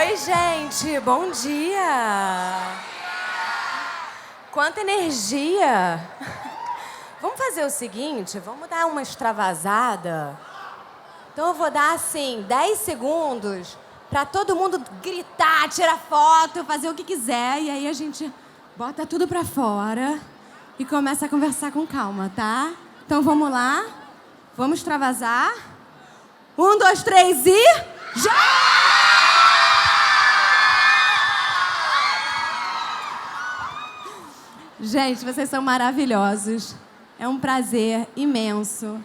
Oi, gente, bom dia! Quanta energia! Vamos fazer o seguinte, vamos dar uma extravasada? Então eu vou dar, assim, 10 segundos para todo mundo gritar, tirar foto, fazer o que quiser. E aí a gente bota tudo pra fora e começa a conversar com calma, tá? Então vamos lá, vamos extravasar. 1, 2, 3 e... já! Gente, vocês são maravilhosos. É um prazer imenso.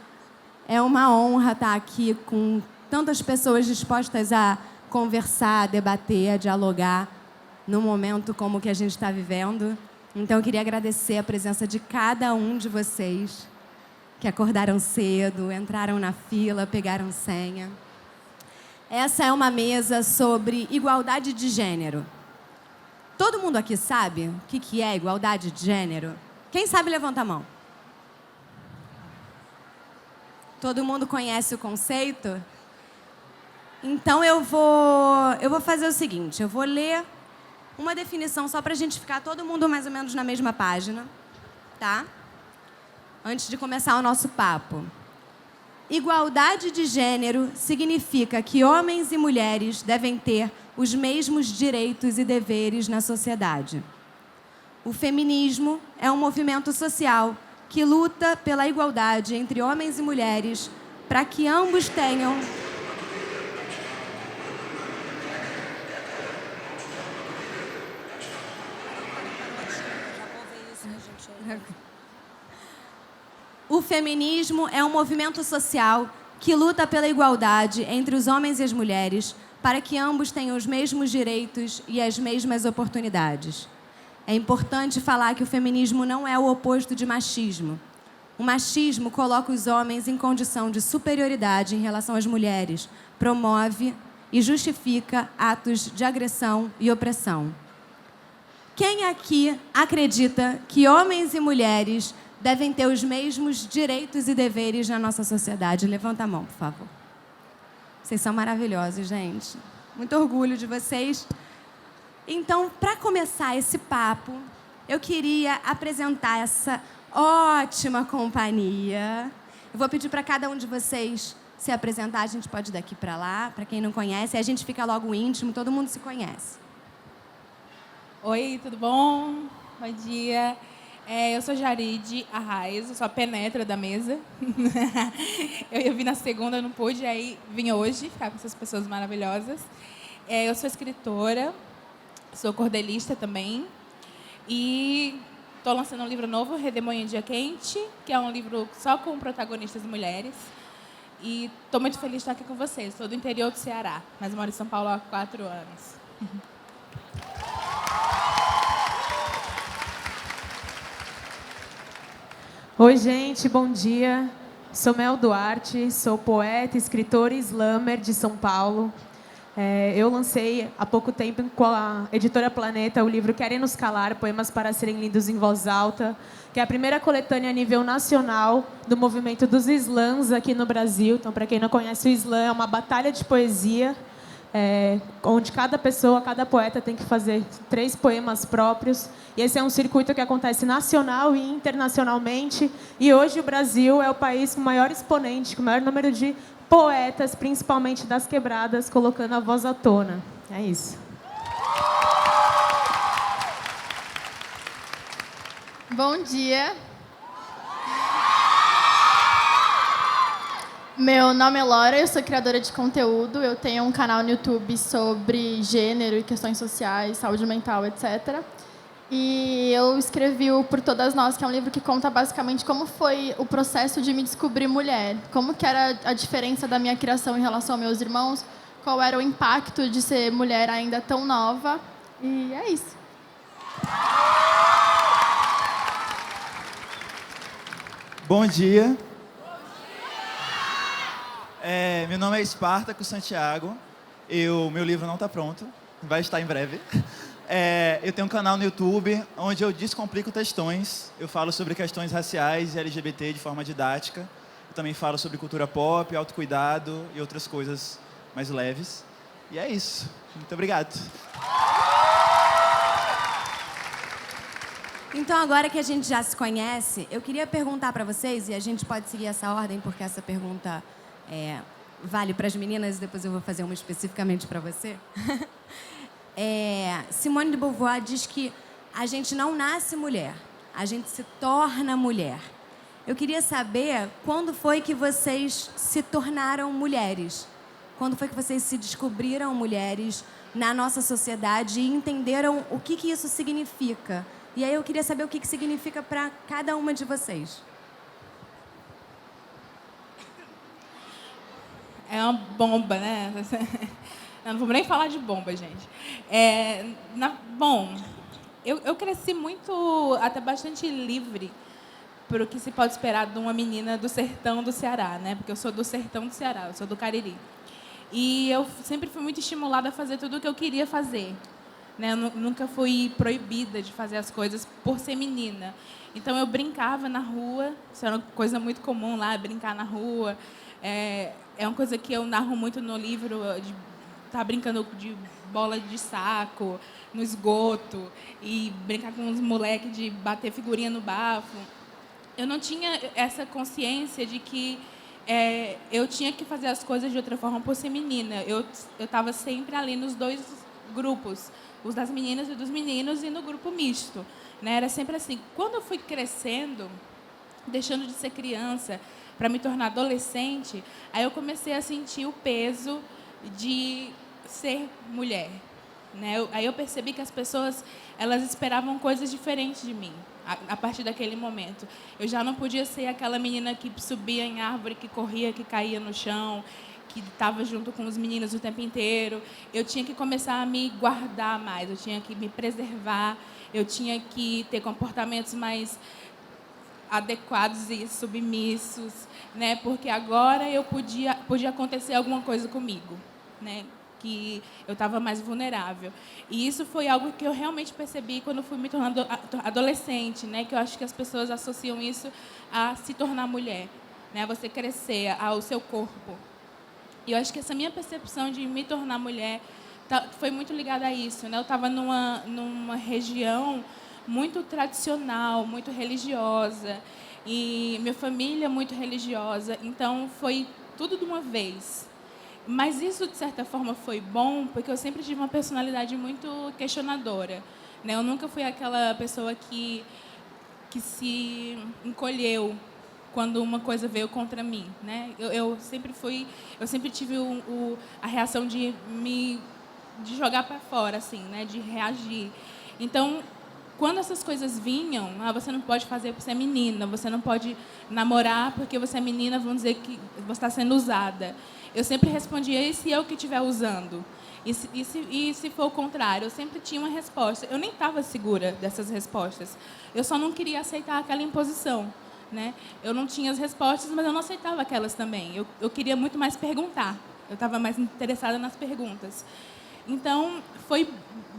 É uma honra estar aqui com tantas pessoas dispostas a conversar, a debater, a dialogar num momento como o que a gente está vivendo. Então, eu queria agradecer a presença de cada um de vocês que acordaram cedo, entraram na fila, pegaram senha. Essa é uma mesa sobre igualdade de gênero. Todo mundo aqui sabe o que é igualdade de gênero? Quem sabe, levanta a mão. Todo mundo conhece o conceito? Então, eu vou fazer o seguinte. Eu vou ler uma definição só para a gente ficar todo mundo mais ou menos na mesma página, tá? Antes de começar o nosso papo. Igualdade de gênero significa que homens e mulheres devem ter os mesmos direitos e deveres na sociedade. O feminismo é um movimento social que luta pela igualdade entre homens e mulheres para que ambos tenham... O feminismo é um movimento social que luta pela igualdade entre os homens e as mulheres para que ambos tenham os mesmos direitos e as mesmas oportunidades. É importante falar que o feminismo não é o oposto de machismo. O machismo coloca os homens em condição de superioridade em relação às mulheres, promove e justifica atos de agressão e opressão. Quem aqui acredita que homens e mulheres devem ter os mesmos direitos e deveres na nossa sociedade? Levanta a mão, por favor. Vocês são maravilhosos, gente. Muito orgulho de vocês. Então, para começar esse papo, eu queria apresentar essa ótima companhia. Eu vou pedir para cada um de vocês se apresentar. A gente pode ir daqui para lá, para quem não conhece. A gente fica logo íntimo, todo mundo se conhece. Oi, tudo bom? Bom dia. Eu sou Jaride Arraes, eu sou a penetra da mesa. Eu vim na segunda, não pude, aí vim hoje ficar com essas pessoas maravilhosas. Eu sou escritora, sou cordelista também. E estou lançando um livro novo, Redemoinho em Dia Quente, que é um livro só com protagonistas mulheres. E estou muito feliz de estar aqui com vocês. Sou do interior do Ceará, mas moro em São Paulo há 4 anos. Oi, gente, bom dia. Sou Mel Duarte, sou poeta, escritora e slammer de São Paulo. Eu lancei há pouco tempo com a editora Planeta o livro Querem Nos Calar, Poemas para Serem Lidos em Voz Alta, que é a primeira coletânea a nível nacional do movimento dos slams aqui no Brasil. Então, para quem não conhece, o slam é uma batalha de poesia, onde cada pessoa, cada poeta tem que fazer 3 poemas próprios. E esse é um circuito que acontece nacional e internacionalmente. E hoje o Brasil é o país com o maior exponente, com o maior número de poetas, principalmente das quebradas, colocando a voz à tona. É isso. Bom dia. Meu nome é Laura, eu sou criadora de conteúdo. Eu tenho um canal no YouTube sobre gênero e questões sociais, saúde mental, etc. E eu escrevi o Por Todas Nós, que é um livro que conta basicamente como foi o processo de me descobrir mulher, como que era a diferença da minha criação em relação aos meus irmãos, qual era o impacto de ser mulher ainda tão nova. E é isso. Bom dia. Meu nome é Espartaco Santiago. Meu livro não está pronto, vai estar em breve. Eu tenho um canal no YouTube onde eu descomplico textões. Eu falo sobre questões raciais e LGBT de forma didática. Eu também falo sobre cultura pop, autocuidado e outras coisas mais leves. E é isso. Muito obrigado. Então, agora que a gente já se conhece, eu queria perguntar para vocês, e a gente pode seguir essa ordem, porque essa pergunta vale para as meninas, e depois eu vou fazer uma especificamente para você. Simone de Beauvoir diz que a gente não nasce mulher, a gente se torna mulher. Eu queria saber quando foi que vocês se tornaram mulheres? Quando foi que vocês se descobriram mulheres na nossa sociedade e entenderam o que isso significa? E aí eu queria saber o que significa para cada uma de vocês. É uma bomba, né? Não vamos nem falar de bomba, gente. Bom, eu cresci muito, até bastante livre para o que se pode esperar de uma menina do sertão do Ceará, né? Porque eu sou do sertão do Ceará, eu sou do Cariri. E eu sempre fui muito estimulada a fazer tudo o que eu queria fazer. Né? Eu nunca fui proibida de fazer as coisas por ser menina. Então, eu brincava na rua, isso era uma coisa muito comum lá, brincar na rua. É uma coisa que eu narro muito no livro, de estar brincando de bola de saco, no esgoto, e brincar com os moleques de bater figurinha no bafo. Eu não tinha essa consciência de que eu tinha que fazer as coisas de outra forma por ser menina. Eu estava sempre ali nos dois grupos, os das meninas e dos meninos, e no grupo misto, né? Era sempre assim. Quando eu fui crescendo, deixando de ser criança para me tornar adolescente, aí eu comecei a sentir o peso de ser mulher, né? Aí eu percebi que as pessoas, elas esperavam coisas diferentes de mim a partir daquele momento. Eu já não podia ser aquela menina que subia em árvore, que corria, que caía no chão, que estava junto com os meninos o tempo inteiro. Eu tinha que começar a me guardar mais, eu tinha que me preservar, eu tinha que ter comportamentos mais adequados e submissos, né? Porque agora eu podia acontecer alguma coisa comigo, né? Que eu estava mais vulnerável. E isso foi algo que eu realmente percebi quando fui me tornando adolescente, né? Que eu acho que as pessoas associam isso a se tornar mulher, né? Você crescer ao seu corpo. E eu acho que essa minha percepção de me tornar mulher foi muito ligada a isso, né? Eu estava numa região muito tradicional, muito religiosa, e minha família muito religiosa, então foi tudo de uma vez. Mas isso, de certa forma, foi bom, porque eu sempre tive uma personalidade muito questionadora, né? Eu nunca fui aquela pessoa que se encolheu quando uma coisa veio contra mim, né? Eu sempre tive a reação de jogar para fora, assim, né? De reagir. Então, quando essas coisas vinham, você não pode fazer porque você é menina, você não pode namorar porque você é menina, vão dizer que você está sendo usada. Eu sempre respondia, e se eu que estiver usando? E se for o contrário? Eu sempre tinha uma resposta. Eu nem estava segura dessas respostas. Eu só não queria aceitar aquela imposição, né? Eu não tinha as respostas, mas eu não aceitava aquelas também. Eu queria muito mais perguntar. Eu estava mais interessada nas perguntas. Então, foi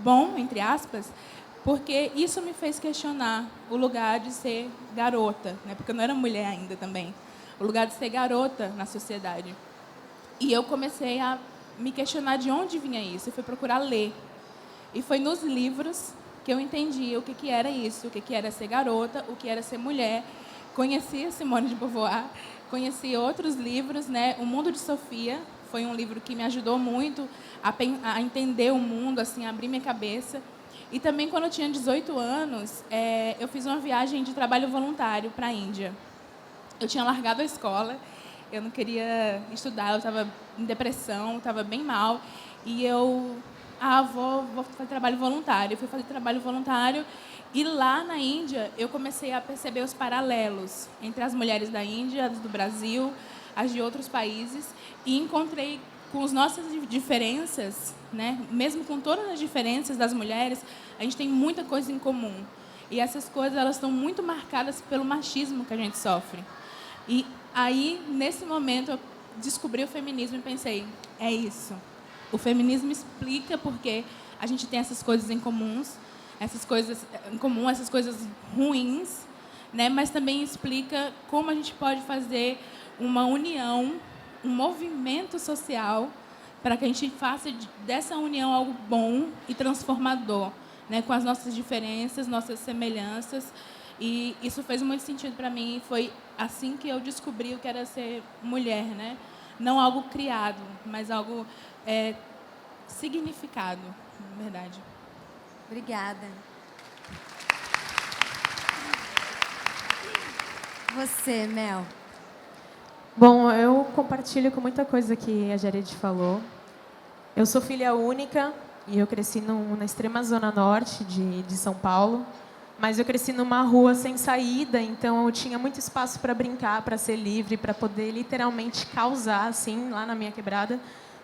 bom, entre aspas, porque isso me fez questionar o lugar de ser garota, né? Porque eu não era mulher ainda também. O lugar de ser garota na sociedade. E eu comecei a me questionar de onde vinha isso. Eu fui procurar ler. E foi nos livros que eu entendi o que era isso, o que era ser garota, o que era ser mulher. Conheci a Simone de Beauvoir, conheci outros livros, né? O Mundo de Sofia foi um livro que me ajudou muito a entender o mundo, assim, a abrir minha cabeça. E também, quando eu tinha 18 anos, eu fiz uma viagem de trabalho voluntário para a Índia. Eu tinha largado a escola, eu não queria estudar, eu estava em depressão, estava bem mal. E eu, vou fazer trabalho voluntário. Eu fui fazer trabalho voluntário e lá na Índia eu comecei a perceber os paralelos entre as mulheres da Índia, as do Brasil, as de outros países, e encontrei com as nossas diferenças, né? Mesmo com todas as diferenças das mulheres, a gente tem muita coisa em comum. E essas coisas, elas estão muito marcadas pelo machismo que a gente sofre. E aí, nesse momento, eu descobri o feminismo e pensei, é isso. O feminismo explica porque a gente tem essas coisas em comuns, essas coisas ruins, né? Mas também explica como a gente pode fazer uma união, um movimento social, para que a gente faça dessa união algo bom e transformador, né, com as nossas diferenças, nossas semelhanças. E isso fez muito sentido para mim. Foi assim que eu descobri o que era ser mulher, né? Não algo criado, mas algo significado, na verdade. Obrigada. Você, Mel. Bom, eu compartilho com muita coisa que a Jared falou. Eu sou filha única e eu cresci na extrema zona norte de São Paulo. Mas eu cresci numa rua sem saída, então eu tinha muito espaço para brincar, para ser livre, para poder literalmente causar, assim, lá na minha quebrada.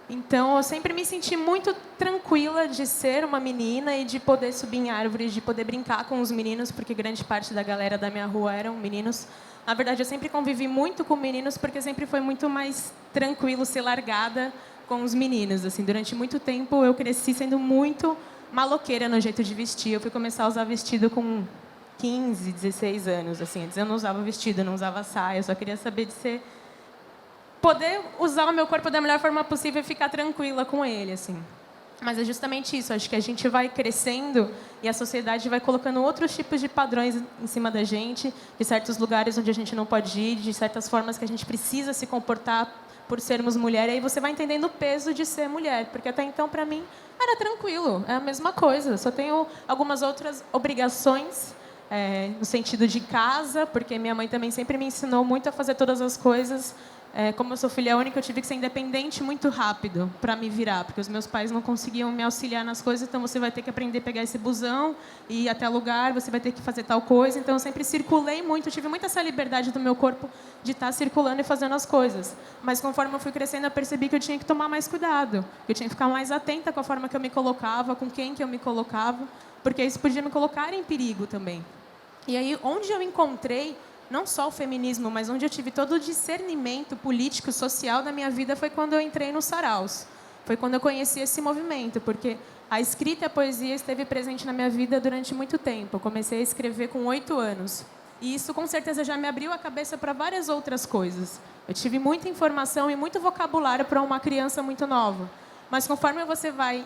Então, eu sempre me senti muito tranquila de ser uma menina e de poder subir em árvores, de poder brincar com os meninos, porque grande parte da galera da minha rua eram meninos. Na verdade, eu sempre convivi muito com meninos, porque sempre foi muito mais tranquilo ser largada com os meninos. Assim, durante muito tempo, eu cresci sendo muito maloqueira no jeito de vestir. Eu fui começar a usar vestido com 15, 16 anos. Assim, antes eu não usava vestido, não usava saia, eu só queria saber de ser... poder usar o meu corpo da melhor forma possível e ficar tranquila com ele, assim. Mas é justamente isso, acho que a gente vai crescendo e a sociedade vai colocando outros tipos de padrões em cima da gente, de certos lugares onde a gente não pode ir, de certas formas que a gente precisa se comportar por sermos mulher, e aí você vai entendendo o peso de ser mulher, porque até então, para mim, era tranquilo, é a mesma coisa, só tenho algumas outras obrigações, no sentido de casa, porque minha mãe também sempre me ensinou muito a fazer todas as coisas. Como eu sou filha única, eu tive que ser independente muito rápido para me virar, porque os meus pais não conseguiam me auxiliar nas coisas, então você vai ter que aprender a pegar esse busão e ir até lugar, você vai ter que fazer tal coisa. Então eu sempre circulei muito, tive muita essa liberdade do meu corpo de estar circulando e fazendo as coisas. Mas conforme eu fui crescendo, eu percebi que eu tinha que tomar mais cuidado, que eu tinha que ficar mais atenta com a forma que eu me colocava, com quem que eu me colocava, porque isso podia me colocar em perigo também. E aí, onde eu encontrei não só o feminismo, mas onde eu tive todo o discernimento político, social da minha vida, foi quando eu entrei nos saraus. Foi quando eu conheci esse movimento, porque a escrita e a poesia esteve presente na minha vida durante muito tempo. Eu comecei a escrever com 8 anos. E isso, com certeza, já me abriu a cabeça para várias outras coisas. Eu tive muita informação e muito vocabulário para uma criança muito nova. Mas conforme você vai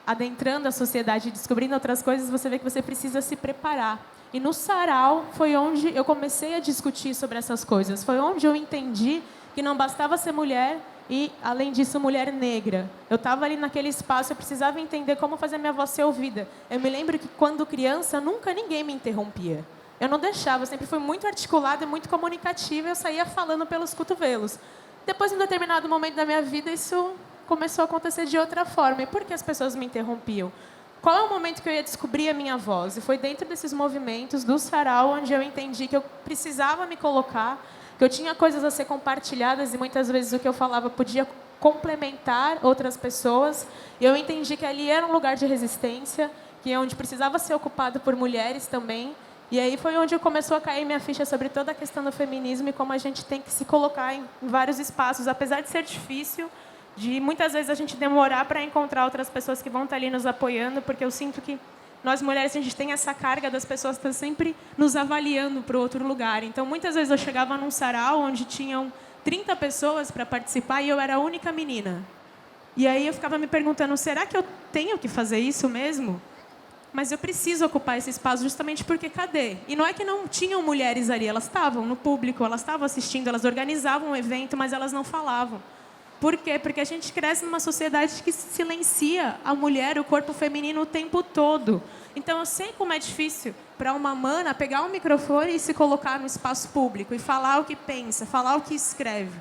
adentrando a sociedade e descobrindo outras coisas, você vê que você precisa se preparar. E no sarau foi onde eu comecei a discutir sobre essas coisas. Foi onde eu entendi que não bastava ser mulher e, além disso, mulher negra. Eu estava ali naquele espaço, eu precisava entender como fazer minha voz ser ouvida. Eu me lembro que, quando criança, nunca ninguém me interrompia. Eu não deixava, eu sempre fui muito articulada e muito comunicativa, eu saía falando pelos cotovelos. Depois, em um determinado momento da minha vida, isso começou a acontecer de outra forma. E por que as pessoas me interrompiam? Qual é o momento que eu ia descobrir a minha voz? E foi dentro desses movimentos do sarau onde eu entendi que eu precisava me colocar, que eu tinha coisas a ser compartilhadas e muitas vezes o que eu falava podia complementar outras pessoas. E eu entendi que ali era um lugar de resistência, que é onde precisava ser ocupado por mulheres também. E aí foi onde começou a cair minha ficha sobre toda a questão do feminismo e como a gente tem que se colocar em vários espaços, apesar de ser difícil, de muitas vezes a gente demorar para encontrar outras pessoas que vão estar ali nos apoiando, porque eu sinto que nós mulheres a gente tem essa carga das pessoas que estão sempre nos avaliando para outro lugar. Então, muitas vezes eu chegava num sarau onde tinham 30 pessoas para participar e eu era a única menina. E aí eu ficava me perguntando, será que eu tenho que fazer isso mesmo? Mas eu preciso ocupar esse espaço justamente porque cadê? E não é que não tinham mulheres ali, elas estavam no público, elas estavam assistindo, elas organizavam um evento, mas elas não falavam. Por quê? Porque a gente cresce numa sociedade que silencia a mulher, o corpo feminino o tempo todo. Então, eu sei como é difícil para uma mana pegar um microfone e se colocar no espaço público e falar o que pensa, falar o que escreve.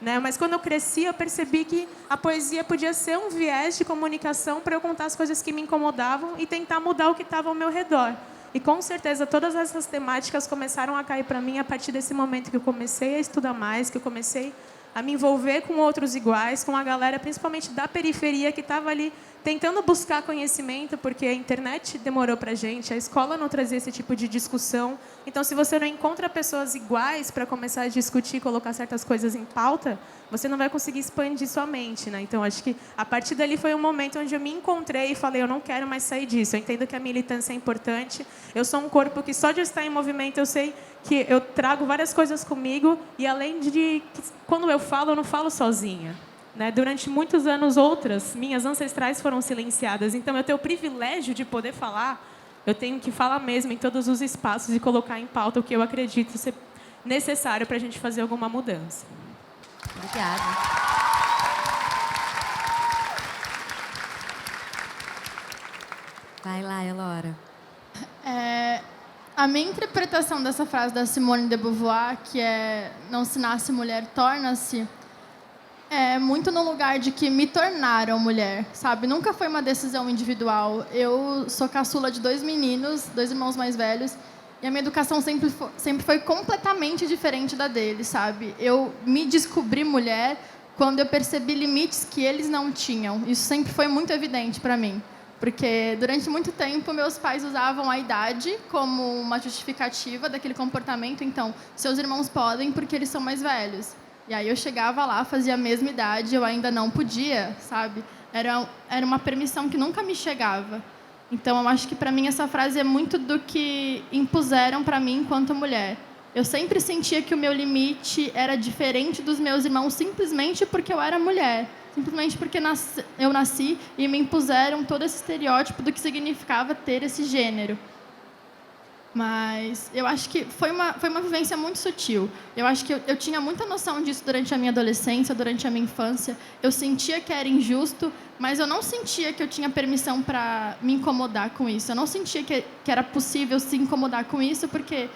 Né? Mas, quando eu cresci, eu percebi que a poesia podia ser um viés de comunicação para eu contar as coisas que me incomodavam e tentar mudar o que estava ao meu redor. E, com certeza, todas essas temáticas começaram a cair para mim a partir desse momento que eu comecei a estudar mais, que eu comecei a me envolver com outros iguais, com a galera, principalmente da periferia, que estava ali tentando buscar conhecimento, porque a internet demorou para a gente, a escola não trazia esse tipo de discussão. Então, se você não encontra pessoas iguais para começar a discutir, colocar certas coisas em pauta, você não vai conseguir expandir sua mente, né? Então, acho que a partir dali foi um momento onde eu me encontrei e falei, eu não quero mais sair disso. Eu entendo que a militância é importante. Eu sou um corpo que, só de estar em movimento, eu sei que eu trago várias coisas comigo e, além de... quando eu falo, eu não falo sozinha. né? Durante muitos anos, minhas ancestrais foram silenciadas. Então, eu tenho o privilégio de poder falar, eu tenho que falar mesmo em todos os espaços e colocar em pauta o que eu acredito ser necessário para a gente fazer alguma mudança. Obrigada. Vai lá, Elora. A minha interpretação dessa frase da Simone de Beauvoir, que é "não se nasce mulher, torna-se", é muito no lugar de que me tornaram mulher, sabe? Nunca foi uma decisão individual. Eu sou caçula de 2 meninos, 2 irmãos mais velhos, e a minha educação sempre foi completamente diferente da deles, sabe? Eu me descobri mulher quando eu percebi limites que eles não tinham. Isso sempre foi muito evidente para mim. Porque durante muito tempo meus pais usavam a idade como uma justificativa daquele comportamento. Então, seus irmãos podem porque eles são mais velhos. E aí eu chegava lá, fazia a mesma idade, eu ainda não podia, sabe? Era uma permissão que nunca me chegava. Então, eu acho que para mim essa frase é muito do que impuseram para mim enquanto mulher. Eu sempre sentia que o meu limite era diferente dos meus irmãos simplesmente porque eu era mulher. Simplesmente porque eu nasci e me impuseram todo esse estereótipo do que significava ter esse gênero. Mas eu acho que foi uma vivência muito sutil. Eu acho que eu tinha muita noção disso durante a minha adolescência, durante a minha infância. Eu sentia que era injusto, mas eu não sentia que eu tinha permissão para me incomodar com isso. Eu não sentia que era possível se incomodar com isso, porque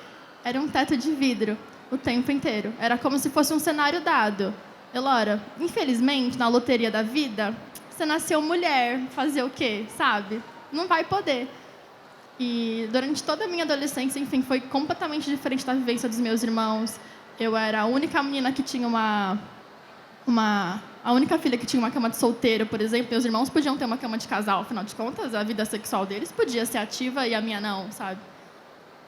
era um teto de vidro o tempo inteiro. Era como se fosse um cenário dado. Elora, infelizmente, na loteria da vida, você nasceu mulher, fazer o quê, sabe? Não vai poder. E durante toda a minha adolescência, enfim, foi completamente diferente da vivência dos meus irmãos. Eu era a única menina que tinha a única filha que tinha uma cama de solteiro, por exemplo. Meus irmãos podiam ter uma cama de casal, afinal de contas, a vida sexual deles podia ser ativa e a minha não, sabe?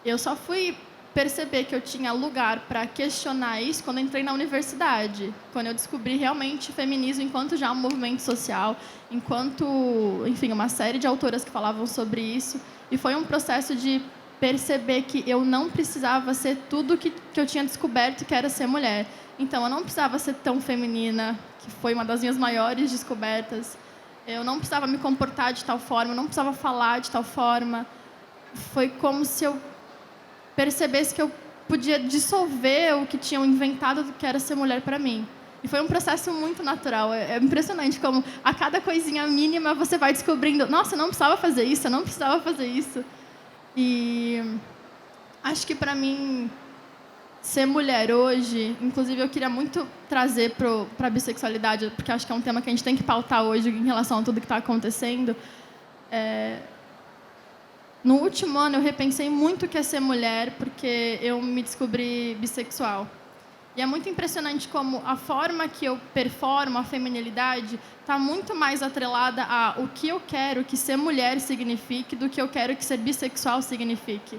Eu só fui perceber que eu tinha lugar para questionar isso quando entrei na universidade, quando eu descobri realmente feminismo enquanto já um movimento social, enquanto, enfim, uma série de autoras que falavam sobre isso. E foi um processo de perceber que eu não precisava ser tudo que eu tinha descoberto que era ser mulher. Então, eu não precisava ser tão feminina, que foi uma das minhas maiores descobertas. Eu não precisava me comportar de tal forma, eu não precisava falar de tal forma. Foi como se eu percebesse que eu podia dissolver o que tinham inventado do que era ser mulher para mim. E foi um processo muito natural. É impressionante como a cada coisinha mínima você vai descobrindo, nossa, eu não precisava fazer isso, eu não precisava fazer isso. E acho que para mim ser mulher hoje, inclusive eu queria muito trazer para a bissexualidade, porque acho que é um tema que a gente tem que pautar hoje em relação a tudo que está acontecendo. No último ano, eu repensei muito o que é ser mulher, porque eu me descobri bissexual. E é muito impressionante como a forma que eu performo a feminilidade está muito mais atrelada a o que eu quero que ser mulher signifique do que eu quero que ser bissexual signifique.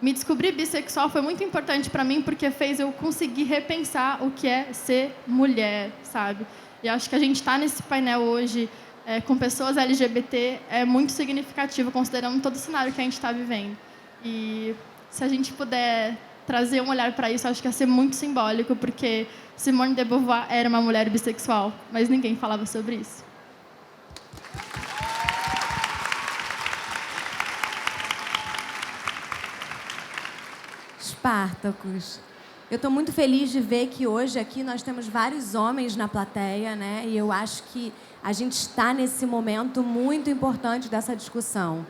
Me descobrir bissexual foi muito importante para mim, porque fez eu conseguir repensar o que é ser mulher, sabe? E acho que a gente está nesse painel hoje com pessoas LGBT é muito significativo, considerando todo o cenário que a gente está vivendo. E se a gente puder trazer um olhar para isso, acho que ia ser muito simbólico, porque Simone de Beauvoir era uma mulher bissexual, mas ninguém falava sobre isso. Spartacus, eu estou muito feliz de ver que hoje aqui nós temos vários homens na plateia, né? E eu acho que a gente está nesse momento muito importante dessa discussão.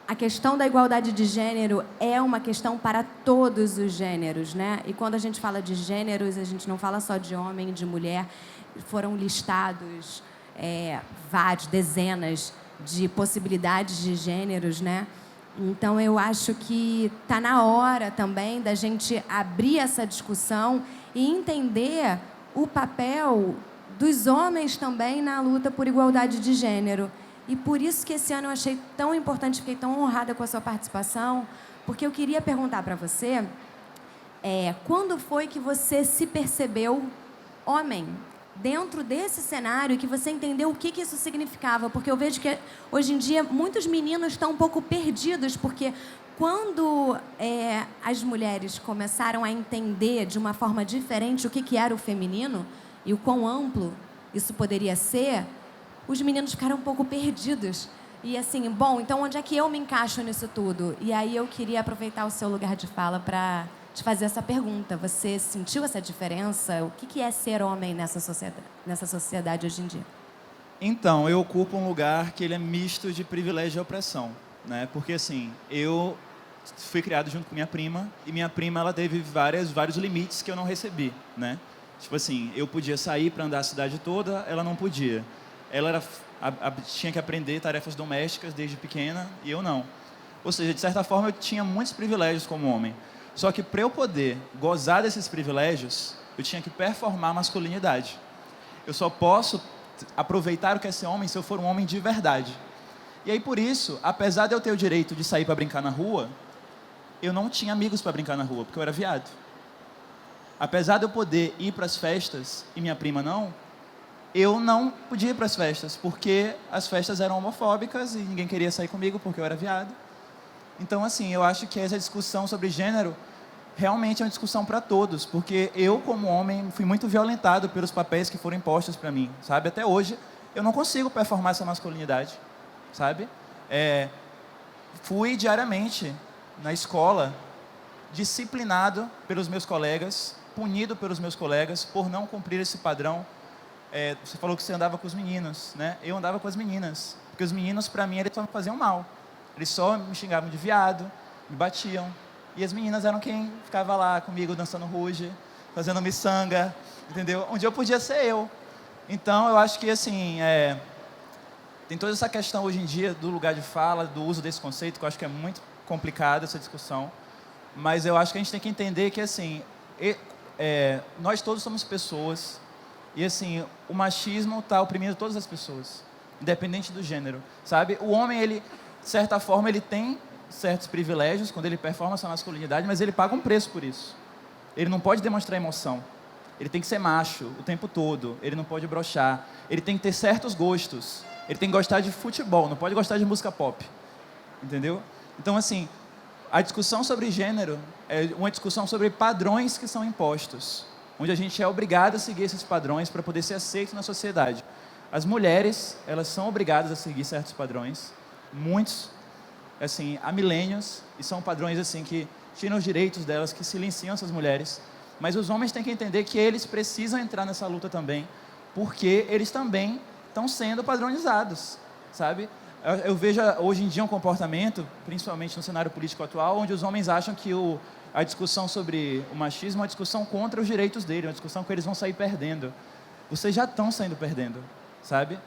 A questão da igualdade de gênero é uma questão para todos os gêneros, né? E quando a gente fala de gêneros, a gente não fala só de homem e de mulher. Foram listados vários, dezenas de possibilidades de gêneros, né? Então, eu acho que está na hora também da gente abrir essa discussão e entender o papel dos homens também na luta por igualdade de gênero. E por isso que esse ano eu achei tão importante, fiquei tão honrada com a sua participação, porque eu queria perguntar para você, quando foi que você se percebeu homem dentro desse cenário e que você entendeu o que isso significava? Porque eu vejo que hoje em dia muitos meninos estão um pouco perdidos, porque quando as mulheres começaram a entender de uma forma diferente o que era o feminino, e o quão amplo isso poderia ser, os meninos ficaram um pouco perdidos. E assim, bom, então onde é que eu me encaixo nisso tudo? E aí eu queria aproveitar o seu lugar de fala para te fazer essa pergunta. Você sentiu essa diferença? O que é ser homem nessa sociedade hoje em dia? Então, eu ocupo um lugar que ele é misto de privilégio e opressão, né? Porque assim, eu fui criado junto com minha prima, e minha prima ela teve vários limites que eu não recebi, né? Tipo assim, eu podia sair para andar a cidade toda, ela não podia. Ela tinha que aprender tarefas domésticas desde pequena e eu não. Ou seja, de certa forma, eu tinha muitos privilégios como homem. Só que para eu poder gozar desses privilégios, eu tinha que performar a masculinidade. Eu só posso aproveitar o que é ser homem se eu for um homem de verdade. E aí, por isso, apesar de eu ter o direito de sair para brincar na rua, eu não tinha amigos para brincar na rua, porque eu era viado. Apesar de eu poder ir para as festas e minha prima não, eu não podia ir para as festas, porque as festas eram homofóbicas e ninguém queria sair comigo porque eu era viado. Então, assim, eu acho que essa discussão sobre gênero realmente é uma discussão para todos, porque eu, como homem, fui muito violentado pelos papéis que foram impostos para mim, sabe? Até hoje, eu não consigo performar essa masculinidade, sabe? Fui diariamente na escola disciplinado pelos meus colegas, punido pelos meus colegas por não cumprir esse padrão. Você falou que você andava com os meninos, né? Eu andava com as meninas, porque os meninos, para mim, eles só me faziam mal. Eles só me xingavam de viado, me batiam. E as meninas eram quem ficava lá comigo dançando ruge, fazendo miçanga, entendeu? Onde eu podia ser eu. Então, eu acho que, assim, tem toda essa questão hoje em dia do lugar de fala, do uso desse conceito, que eu acho que é muito complicada essa discussão. Mas eu acho que a gente tem que entender que, assim, nós todos somos pessoas. E, assim, o machismo está oprimindo todas as pessoas, independente do gênero, sabe? O homem, ele, de certa forma, ele tem certos privilégios quando ele performa essa masculinidade, mas ele paga um preço por isso. Ele não pode demonstrar emoção. Ele tem que ser macho o tempo todo. Ele não pode broxar. Ele tem que ter certos gostos. Ele tem que gostar de futebol, não pode gostar de música pop. Entendeu? Então, assim, a discussão sobre gênero é uma discussão sobre padrões que são impostos, onde a gente é obrigado a seguir esses padrões para poder ser aceito na sociedade. As mulheres, elas são obrigadas a seguir certos padrões, muitos, assim, há milênios, e são padrões assim que tiram os direitos delas, que silenciam essas mulheres. Mas os homens têm que entender que eles precisam entrar nessa luta também, porque eles também estão sendo padronizados, sabe? Eu vejo hoje em dia um comportamento, principalmente no cenário político atual, onde os homens acham que a discussão sobre o machismo é uma discussão contra os direitos dele, uma discussão que eles vão sair perdendo. Vocês já estão saindo perdendo, sabe?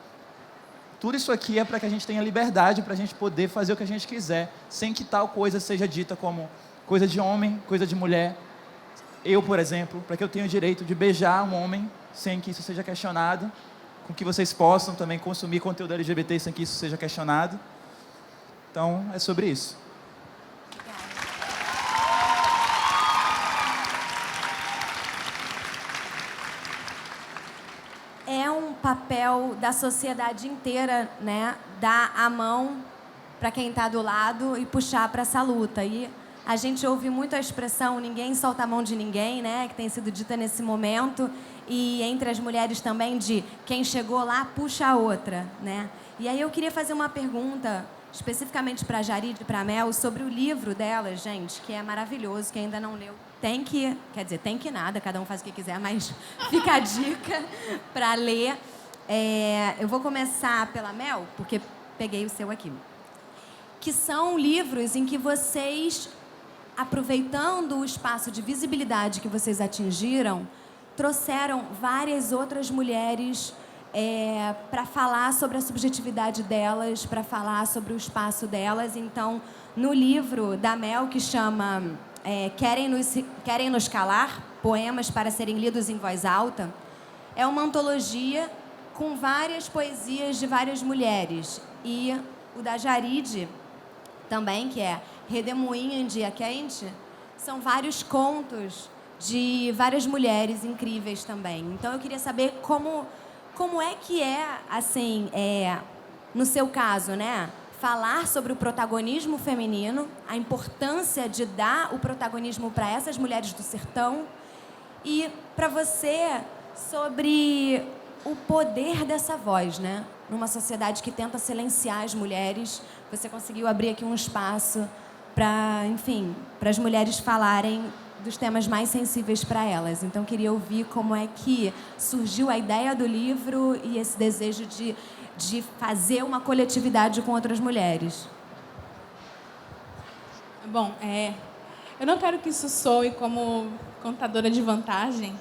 Tudo isso aqui é para que a gente tenha liberdade, para a gente poder fazer o que a gente quiser, sem que tal coisa seja dita como coisa de homem, coisa de mulher. Eu, por exemplo, para que eu tenha o direito de beijar um homem sem que isso seja questionado, com que vocês possam também consumir conteúdo LGBT sem que isso seja questionado. Então, é sobre isso. É um papel da sociedade inteira, né, dar a mão para quem está do lado e puxar para essa luta. E a gente ouve muito a expressão ninguém solta a mão de ninguém, né, que tem sido dita nesse momento, e entre as mulheres também de quem chegou lá puxa a outra, né? E aí eu queria fazer uma pergunta especificamente para a Jarid e para a Mel sobre o livro delas, gente, que é maravilhoso, quem ainda não leu. Tem que nada, cada um faz o que quiser, mas fica a dica para ler. Eu vou começar pela Mel, porque peguei o seu aqui. Que são livros em que vocês, aproveitando o espaço de visibilidade que vocês atingiram, trouxeram várias outras mulheres para falar sobre a subjetividade delas, para falar sobre o espaço delas. Então, no livro da Mel, que chama Querem Nos Calar? Poemas para Serem Lidos em Voz Alta, é uma antologia com várias poesias de várias mulheres. E o da Jarid também, que é Redemoinho em Dia Quente, são vários contos de várias mulheres incríveis também. Então, eu queria saber como é que assim, no seu caso, né? Falar sobre o protagonismo feminino, a importância de dar o protagonismo para essas mulheres do sertão. E, para você, sobre o poder dessa voz, né? Numa sociedade que tenta silenciar as mulheres, você conseguiu abrir aqui um espaço para, enfim, para as mulheres falarem dos temas mais sensíveis para elas. Então, queria ouvir como é que surgiu a ideia do livro e esse desejo de fazer uma coletividade com outras mulheres. Bom, eu não quero que isso soe como contadora de vantagem,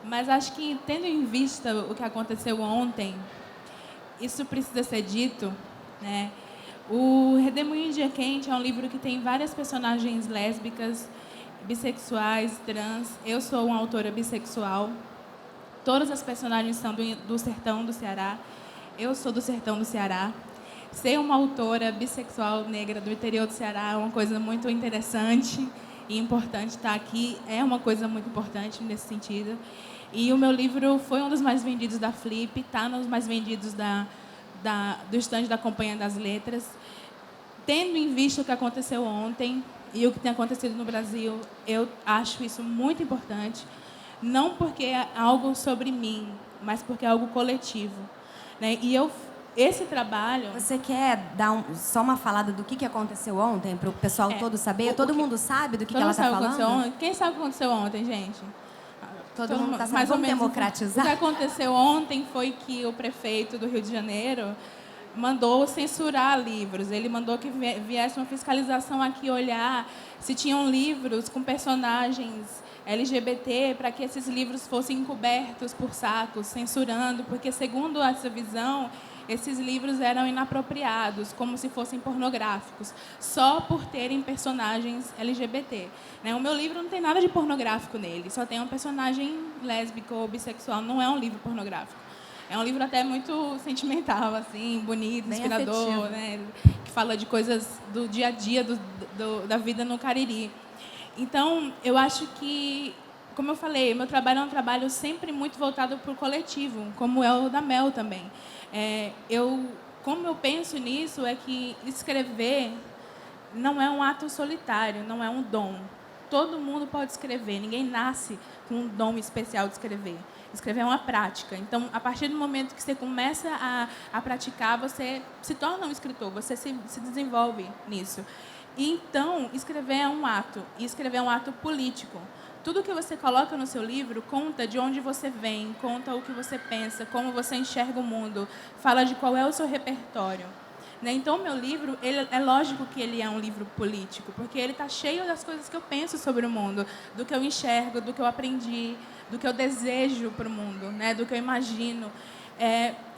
mas acho que, tendo em vista o que aconteceu ontem, isso precisa ser dito, né? O Redemoinho Dia Quente é um livro que tem várias personagens lésbicas, bissexuais, trans. Eu sou uma autora bissexual. Todas as personagens são do sertão do Ceará. Eu sou do sertão do Ceará. Ser uma autora bissexual negra do interior do Ceará é uma coisa muito interessante e importante estar aqui. É uma coisa muito importante nesse sentido. E o meu livro foi um dos mais vendidos da Flip, está nos mais vendidos do estande da Companhia das Letras. Tendo em vista o que aconteceu ontem e o que tem acontecido no Brasil, eu acho isso muito importante. Não porque é algo sobre mim, mas porque é algo coletivo, né? E esse trabalho... Você quer dar só uma falada do que aconteceu ontem, para o pessoal todo saber? Todo mundo sabe do que ela está falando? Quem sabe o que aconteceu ontem, gente? Todo mundo está sabendo. Vamos democratizar? O que aconteceu ontem foi que o prefeito do Rio de Janeiro mandou censurar livros. Ele mandou que viesse uma fiscalização aqui olhar se tinham livros com personagens LGBT para que esses livros fossem encobertos por sacos, censurando, porque, segundo essa visão, esses livros eram inapropriados, como se fossem pornográficos, só por terem personagens LGBT. Né? O meu livro não tem nada de pornográfico nele, só tem um personagem lésbico ou bissexual, não é um livro pornográfico. É um livro até muito sentimental, assim, bonito, bem inspirador, né? Que fala de coisas do dia a dia da vida no Cariri. Então, eu acho que, como eu falei, meu trabalho é um trabalho sempre muito voltado para o coletivo, como é o da Mel também. Como eu penso nisso, é que escrever não é um ato solitário, não é um dom. Todo mundo pode escrever, ninguém nasce com um dom especial de escrever. Escrever é uma prática. Então, a partir do momento que você começa a praticar, você se torna um escritor, você se desenvolve nisso. E, então, escrever é um ato, e escrever é um ato político. Tudo que você coloca no seu livro conta de onde você vem, conta o que você pensa, como você enxerga o mundo, fala de qual é o seu repertório. Né? Então, o meu livro, é lógico que ele é um livro político, porque ele está cheio das coisas que eu penso sobre o mundo, do que eu enxergo, do que eu aprendi, do que eu desejo para o mundo, né? Do que eu imagino.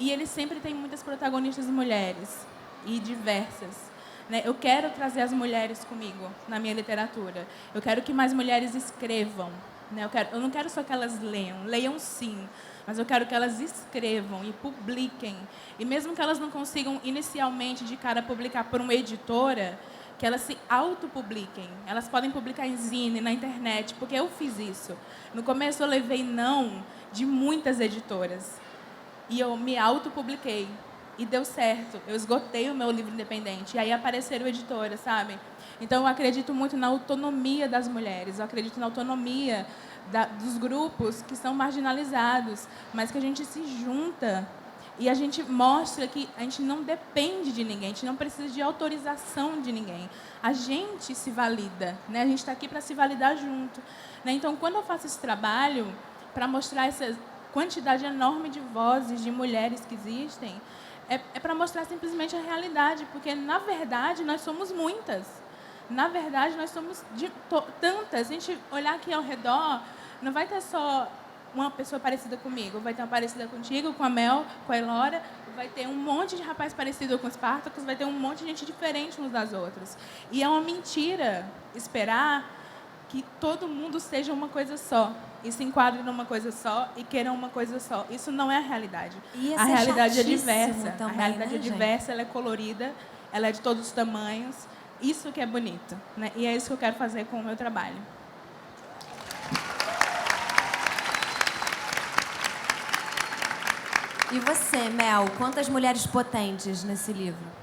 E ele sempre tem muitas protagonistas mulheres, e diversas. Né? Eu quero trazer as mulheres comigo na minha literatura. Eu quero que mais mulheres escrevam. Né? Eu não quero só que elas leiam sim, mas eu quero que elas escrevam e publiquem. E mesmo que elas não consigam inicialmente de cara publicar por uma editora, que elas se autopubliquem. Elas podem publicar em zine, na internet, porque eu fiz isso. No começo eu levei não de muitas editoras e eu me autopubliquei. E deu certo. Eu esgotei o meu livro independente. E aí apareceram editoras, sabe? Então, eu acredito muito na autonomia das mulheres. Eu acredito na autonomia dos grupos que são marginalizados, mas que a gente se junta e a gente mostra que a gente não depende de ninguém, a gente não precisa de autorização de ninguém. A gente se valida, né? A gente está aqui para se validar junto. Né? Então, quando eu faço esse trabalho para mostrar essa quantidade enorme de vozes de mulheres que existem, é para mostrar simplesmente a realidade, porque, na verdade, nós somos muitas. Na verdade, nós somos tantas. Se a gente olhar aqui ao redor, não vai ter só uma pessoa parecida comigo, vai ter uma parecida contigo, com a Mel, com a Elora, vai ter um monte de rapaz parecido com os Spartacus, vai ter um monte de gente diferente uns das outras. E é uma mentira esperar que todo mundo seja uma coisa só, e se enquadre numa coisa só, e queira uma coisa só. Isso não é a realidade. E a realidade é chatíssimo diversa. também, a realidade né, é diversa, ela é colorida, ela é de todos os tamanhos. Isso que é bonito. Né? E é isso que eu quero fazer com o meu trabalho. E você, Mel, quantas mulheres potentes nesse livro?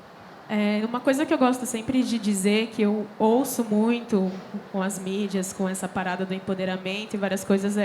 Uma coisa que eu gosto sempre de dizer, que eu ouço muito com as mídias, com essa parada do empoderamento e várias coisas,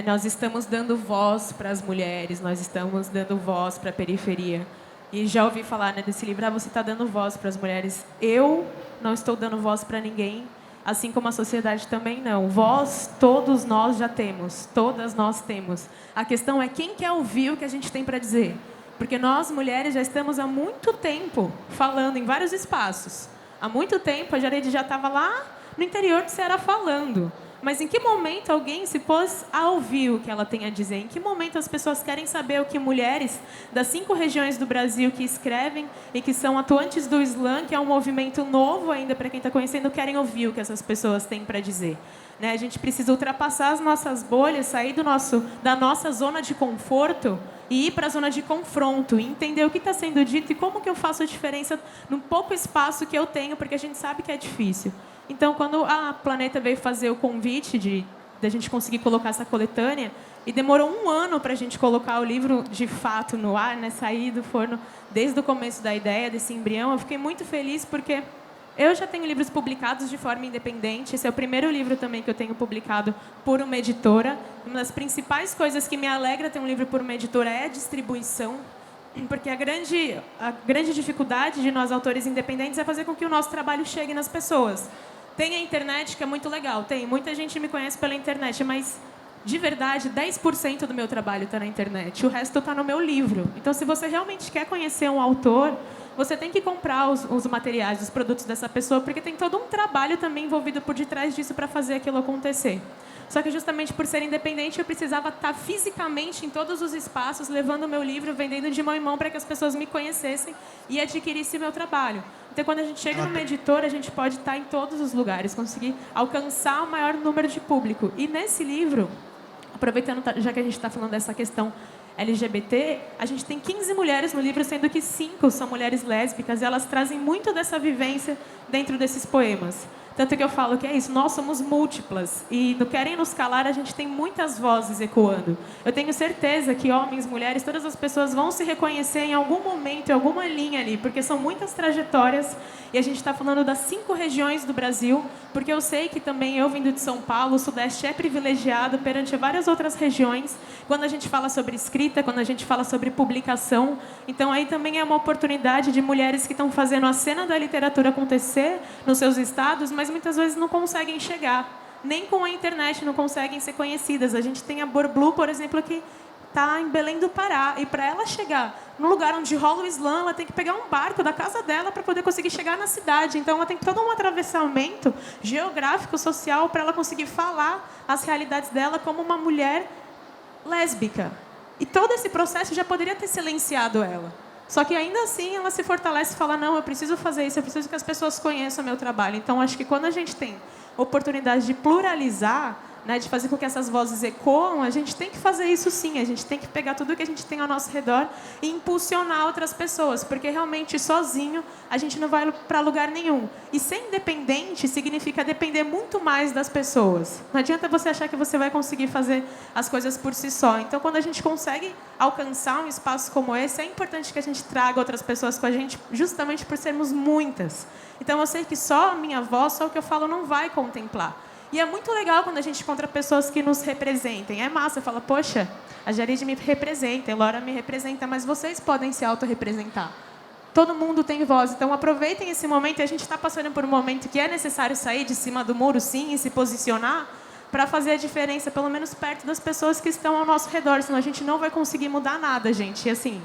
Nós estamos dando voz para as mulheres, nós estamos dando voz para a periferia. E já ouvi falar, né, desse livro, você está dando voz para as mulheres. Eu não estou dando voz para ninguém, assim como a sociedade também não. Voz, todos nós já temos, todas nós temos. A questão é quem quer ouvir o que a gente tem para dizer. Porque nós, mulheres, já estamos há muito tempo falando em vários espaços. Há muito tempo, a Jared já estava lá no interior do Ceará falando. Mas em que momento alguém se pôs a ouvir o que ela tem a dizer? Em que momento as pessoas querem saber o que mulheres das 5 regiões do Brasil que escrevem e que são atuantes do Islã, que é um movimento novo ainda para quem está conhecendo, querem ouvir o que essas pessoas têm para dizer? Né? A gente precisa ultrapassar as nossas bolhas, sair da nossa zona de conforto e ir para a zona de confronto, e entender o que está sendo dito e como que eu faço a diferença no pouco espaço que eu tenho, porque a gente sabe que é difícil. Então, quando a Planeta veio fazer o convite de a gente conseguir colocar essa coletânea, e demorou 1 ano para a gente colocar o livro de fato no ar, né, sair do forno desde o começo da ideia, desse embrião, eu fiquei muito feliz porque eu já tenho livros publicados de forma independente. Esse é o primeiro livro também que eu tenho publicado por uma editora. Uma das principais coisas que me alegra ter um livro por uma editora é a distribuição, porque a grande dificuldade de nós, autores independentes, é fazer com que o nosso trabalho chegue nas pessoas. Tem a internet, que é muito legal. Muita gente me conhece pela internet, mas, de verdade, 10% do meu trabalho está na internet. O resto está no meu livro. Então, se você realmente quer conhecer um autor, você tem que comprar os materiais, os produtos dessa pessoa, porque tem todo um trabalho também envolvido por detrás disso para fazer aquilo acontecer. Só que, justamente por ser independente, eu precisava estar fisicamente em todos os espaços, levando o meu livro, vendendo de mão em mão para que as pessoas me conhecessem e adquirissem o meu trabalho. Então, quando a gente chega numa editora, a gente pode estar em todos os lugares, conseguir alcançar o maior número de público. E nesse livro, aproveitando, já que a gente está falando dessa questão LGBT, a gente tem 15 mulheres no livro, sendo que 5 são mulheres lésbicas, e elas trazem muito dessa vivência dentro desses poemas. Tanto que eu falo que é isso, nós somos múltiplas, e no Querem Nos Calar a gente tem muitas vozes ecoando. Eu tenho certeza que homens, mulheres, todas as pessoas vão se reconhecer em algum momento, em alguma linha ali, porque são muitas trajetórias, e a gente está falando das 5 regiões do Brasil, porque eu sei que também, eu vindo de São Paulo, o Sudeste é privilegiado perante várias outras regiões, quando a gente fala sobre escrita, quando a gente fala sobre publicação. Então aí também é uma oportunidade de mulheres que estão fazendo a cena da literatura acontecer nos seus estados, mas muitas vezes não conseguem chegar. Nem com a internet não conseguem ser conhecidas. A gente tem a Borblue, por exemplo, que está em Belém do Pará. E para ela chegar no lugar onde rola o Islã, ela tem que pegar um barco da casa dela para poder conseguir chegar na cidade. Então, ela tem todo um atravessamento geográfico, social, para ela conseguir falar as realidades dela como uma mulher lésbica. E todo esse processo já poderia ter silenciado ela. Só que ainda assim ela se fortalece e fala, não, eu preciso fazer isso, eu preciso que as pessoas conheçam o meu trabalho. Então, acho que quando a gente tem oportunidade de pluralizar, né, de fazer com que essas vozes ecoam, a gente tem que fazer isso sim, a gente tem que pegar tudo que a gente tem ao nosso redor e impulsionar outras pessoas, porque realmente sozinho a gente não vai para lugar nenhum. E ser independente significa depender muito mais das pessoas. Não adianta você achar que você vai conseguir fazer as coisas por si só. Então, quando a gente consegue alcançar um espaço como esse, é importante que a gente traga outras pessoas com a gente, justamente por sermos muitas. Então, eu sei que só a minha voz, só o que eu falo não vai contemplar. E é muito legal quando a gente encontra pessoas que nos representem. É massa, fala, poxa, a Jared me representa, a Laura me representa, mas vocês podem se autorrepresentar. Todo mundo tem voz, então aproveitem esse momento. E a gente está passando por um momento que é necessário sair de cima do muro, sim, e se posicionar para fazer a diferença, pelo menos perto das pessoas que estão ao nosso redor, senão a gente não vai conseguir mudar nada, gente. E assim,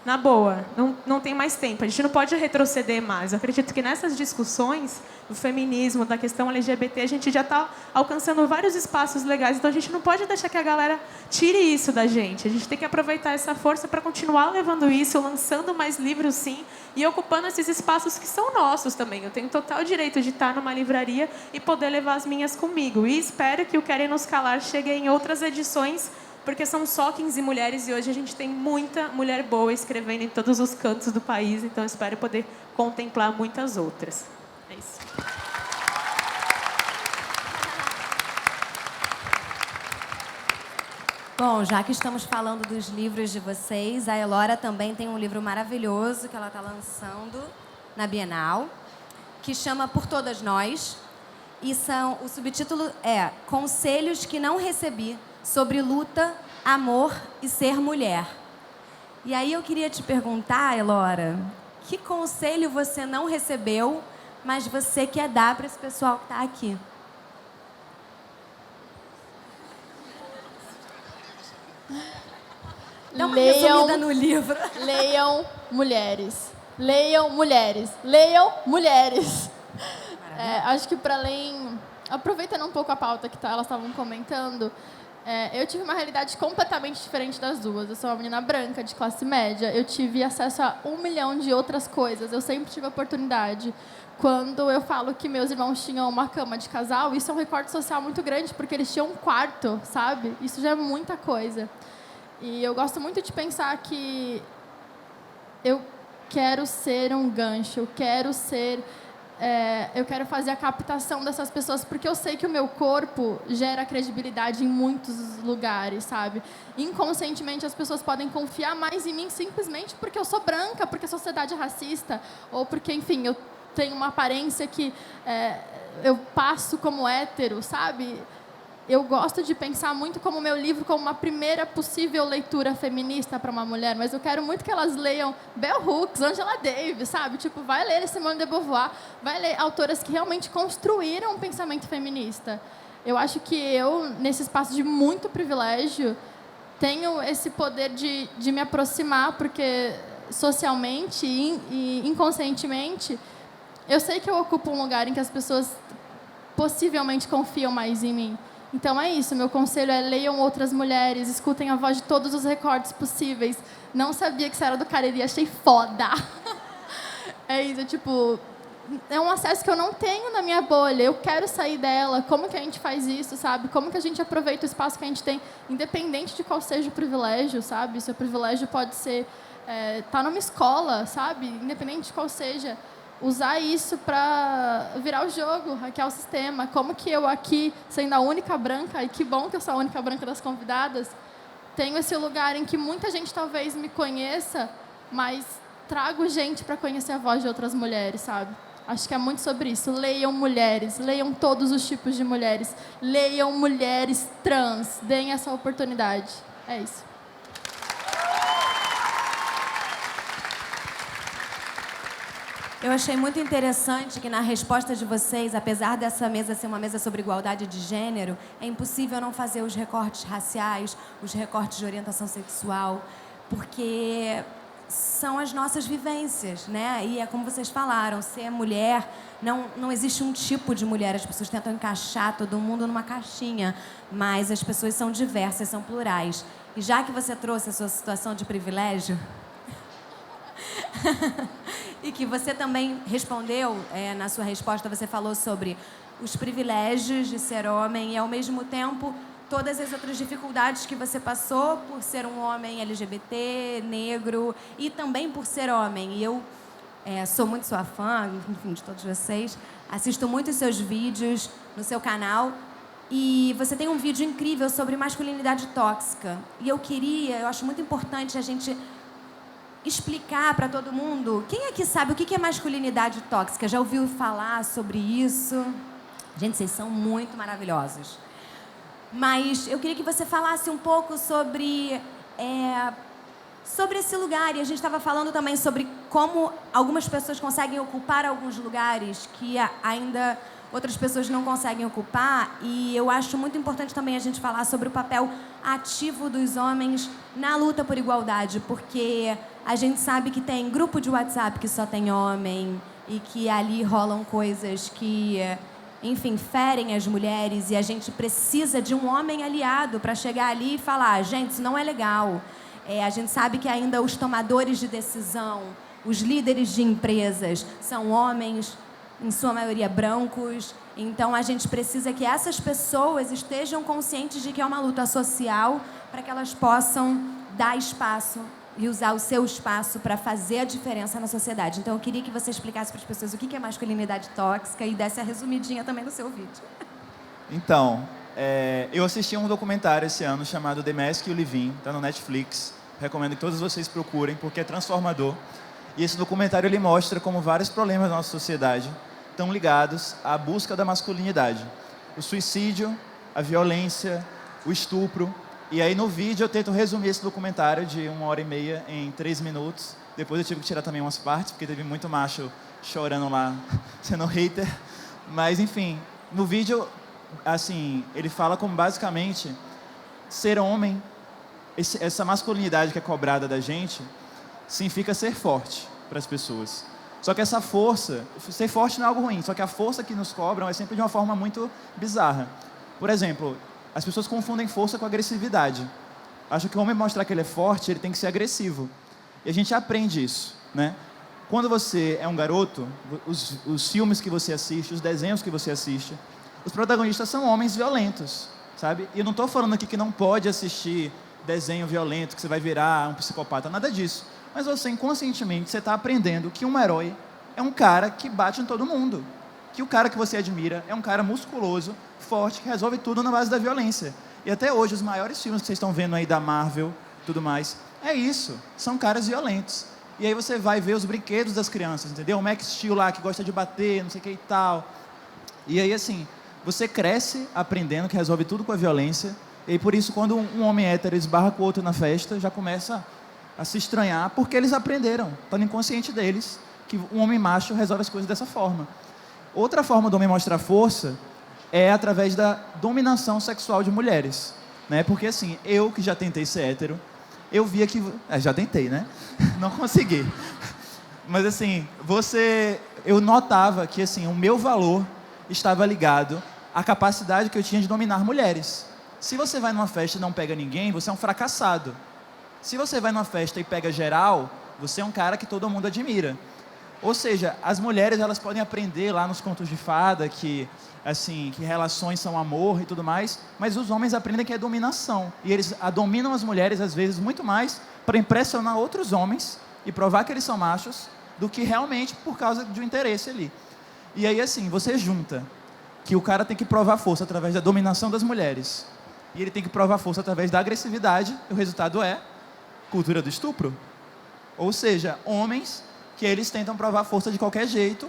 na boa, não tem mais tempo. A gente não pode retroceder mais. Eu acredito que nessas discussões do feminismo, da questão LGBT, a gente já está alcançando vários espaços legais. Então, a gente não pode deixar que a galera tire isso da gente. A gente tem que aproveitar essa força para continuar levando isso, lançando mais livros, sim, e ocupando esses espaços que são nossos também. Eu tenho total direito de estar numa livraria e poder levar as minhas comigo. E espero que o Querem Nos Calar chegue em outras edições, porque são só 15 mulheres e hoje a gente tem muita mulher boa escrevendo em todos os cantos do país, então espero poder contemplar muitas outras. É isso. Bom, já que estamos falando dos livros de vocês, a Elora também tem um livro maravilhoso que ela está lançando na Bienal, que chama Por Todas Nós, e o subtítulo é Conselhos que Não Recebi sobre luta, amor e ser mulher. E aí eu queria te perguntar, Elora, que conselho você não recebeu, mas você quer dar para esse pessoal que está aqui? Dá uma resumida no livro. Leiam mulheres. Leiam mulheres. Leiam mulheres. Acho que para além... Aproveitando um pouco a pauta que elas estavam comentando, eu tive uma realidade completamente diferente das duas. Eu sou uma menina branca, de classe média. Eu tive acesso a 1 milhão de outras coisas. Eu sempre tive oportunidade. Quando eu falo que meus irmãos tinham uma cama de casal, isso é um recorte social muito grande, porque eles tinham um quarto, sabe? Isso já é muita coisa. E eu gosto muito de pensar que eu quero ser um gancho, eu quero fazer a captação dessas pessoas, porque eu sei que o meu corpo gera credibilidade em muitos lugares, sabe? Inconscientemente, as pessoas podem confiar mais em mim simplesmente porque eu sou branca, porque a sociedade é racista, ou porque, enfim, eu tenho uma aparência que eu passo como hétero, sabe? Eu gosto de pensar muito como meu livro como uma primeira possível leitura feminista para uma mulher, mas eu quero muito que elas leiam Bell Hooks, Angela Davis, sabe? Tipo, vai ler Simone de Beauvoir, vai ler autoras que realmente construíram um pensamento feminista. Eu acho que eu, nesse espaço de muito privilégio, tenho esse poder de me aproximar, porque socialmente e inconscientemente, eu sei que eu ocupo um lugar em que as pessoas possivelmente confiam mais em mim. Então é isso, meu conselho é leiam outras mulheres, escutem a voz de todos os recortes possíveis. Não sabia que você era do Cariri, achei foda. É isso, tipo, é um acesso que eu não tenho na minha bolha, eu quero sair dela. Como que a gente faz isso, sabe? Como que a gente aproveita o espaço que a gente tem, independente de qual seja o privilégio, sabe? Seu privilégio pode ser tá numa escola, sabe? Independente de qual seja. Usar isso para virar o jogo, hackear o sistema. Como que eu aqui, sendo a única branca, e que bom que eu sou a única branca das convidadas, tenho esse lugar em que muita gente talvez me conheça, mas trago gente para conhecer a voz de outras mulheres, sabe? Acho que é muito sobre isso. Leiam mulheres, leiam todos os tipos de mulheres, leiam mulheres trans, deem essa oportunidade. É isso. Eu achei muito interessante que na resposta de vocês, apesar dessa mesa ser uma mesa sobre igualdade de gênero, é impossível não fazer os recortes raciais, os recortes de orientação sexual, porque são as nossas vivências, né? E é como vocês falaram, ser mulher, não existe um tipo de mulher, as pessoas tentam encaixar todo mundo numa caixinha, mas as pessoas são diversas, são plurais. E já que você trouxe a sua situação de privilégio... E que você também respondeu, na sua resposta, você falou sobre os privilégios de ser homem e, ao mesmo tempo, todas as outras dificuldades que você passou por ser um homem LGBT, negro e também por ser homem. E eu sou muito sua fã, enfim, de todos vocês. Assisto muito os seus vídeos no seu canal. E você tem um vídeo incrível sobre masculinidade tóxica. E eu acho muito importante a gente explicar para todo mundo. Quem é que sabe o que é masculinidade tóxica? Já ouviu falar sobre isso? Gente, vocês são muito maravilhosos. Mas eu queria que você falasse um pouco sobre esse lugar. E a gente estava falando também sobre como algumas pessoas conseguem ocupar alguns lugares que ainda outras pessoas não conseguem ocupar. E eu acho muito importante também a gente falar sobre o papel ativo dos homens na luta por igualdade, porque a gente sabe que tem grupo de WhatsApp que só tem homem e que ali rolam coisas que, enfim, ferem as mulheres, e a gente precisa de um homem aliado para chegar ali e falar: gente, isso não é legal. A gente sabe que ainda os tomadores de decisão, os líderes de empresas são homens, em sua maioria brancos. Então a gente precisa que essas pessoas estejam conscientes de que é uma luta social, para que elas possam dar espaço e usar o seu espaço para fazer a diferença na sociedade. Então eu queria que você explicasse para as pessoas o que é masculinidade tóxica e desse a resumidinha também no seu vídeo. Então, eu assisti um documentário esse ano chamado The Mask You Live In, está no Netflix. Recomendo que todos vocês procurem, porque é transformador. E esse documentário ele mostra como vários problemas da nossa sociedade estão ligados à busca da masculinidade. O suicídio, a violência, o estupro. E aí no vídeo eu tento resumir esse documentário de 1h30 em 3 minutos. Depois eu tive que tirar também umas partes, porque teve muito macho chorando lá, sendo hater. Mas enfim, no vídeo, assim, ele fala como basicamente ser homem, essa masculinidade que é cobrada da gente, significa ser forte para as pessoas. Só que essa força, ser forte não é algo ruim, só que a força que nos cobram é sempre de uma forma muito bizarra. Por exemplo, as pessoas confundem força com agressividade. Acham que o homem mostrar que ele é forte, ele tem que ser agressivo. E a gente aprende isso, né? Quando você é um garoto, os filmes que você assiste, os desenhos que você assiste, os protagonistas são homens violentos, sabe? E eu não estou falando aqui que não pode assistir desenho violento, que você vai virar um psicopata, nada disso. Mas você, inconscientemente, você está aprendendo que um herói é um cara que bate em todo mundo. Que o cara que você admira é um cara musculoso, forte, que resolve tudo na base da violência. E até hoje, os maiores filmes que vocês estão vendo aí da Marvel, tudo mais, é isso. São caras violentos. E aí você vai ver os brinquedos das crianças, entendeu? O Max Steel lá, que gosta de bater, não sei o que e tal. E aí, assim, você cresce aprendendo que resolve tudo com a violência. E aí, por isso, quando um homem hétero esbarra com o outro na festa, já começa a se estranhar, porque eles aprenderam, está no inconsciente deles, que um homem macho resolve as coisas dessa forma. Outra forma do homem mostrar força é através da dominação sexual de mulheres, né? Porque assim, eu que já tentei ser hétero, eu via que... já tentei, né? Não consegui. Mas assim, eu notava que assim, o meu valor estava ligado à capacidade que eu tinha de dominar mulheres. Se você vai numa festa e não pega ninguém, você é um fracassado. Se você vai numa festa e pega geral, você é um cara que todo mundo admira. Ou seja, as mulheres, elas podem aprender lá nos contos de fada que, assim, que relações são amor e tudo mais, mas os homens aprendem que é dominação. E eles dominam as mulheres, às vezes, muito mais para impressionar outros homens e provar que eles são machos do que realmente por causa de um interesse ali. E aí, assim, você junta que o cara tem que provar força através da dominação das mulheres e ele tem que provar força através da agressividade, e o resultado é cultura do estupro. Ou seja, homens que eles tentam provar força de qualquer jeito,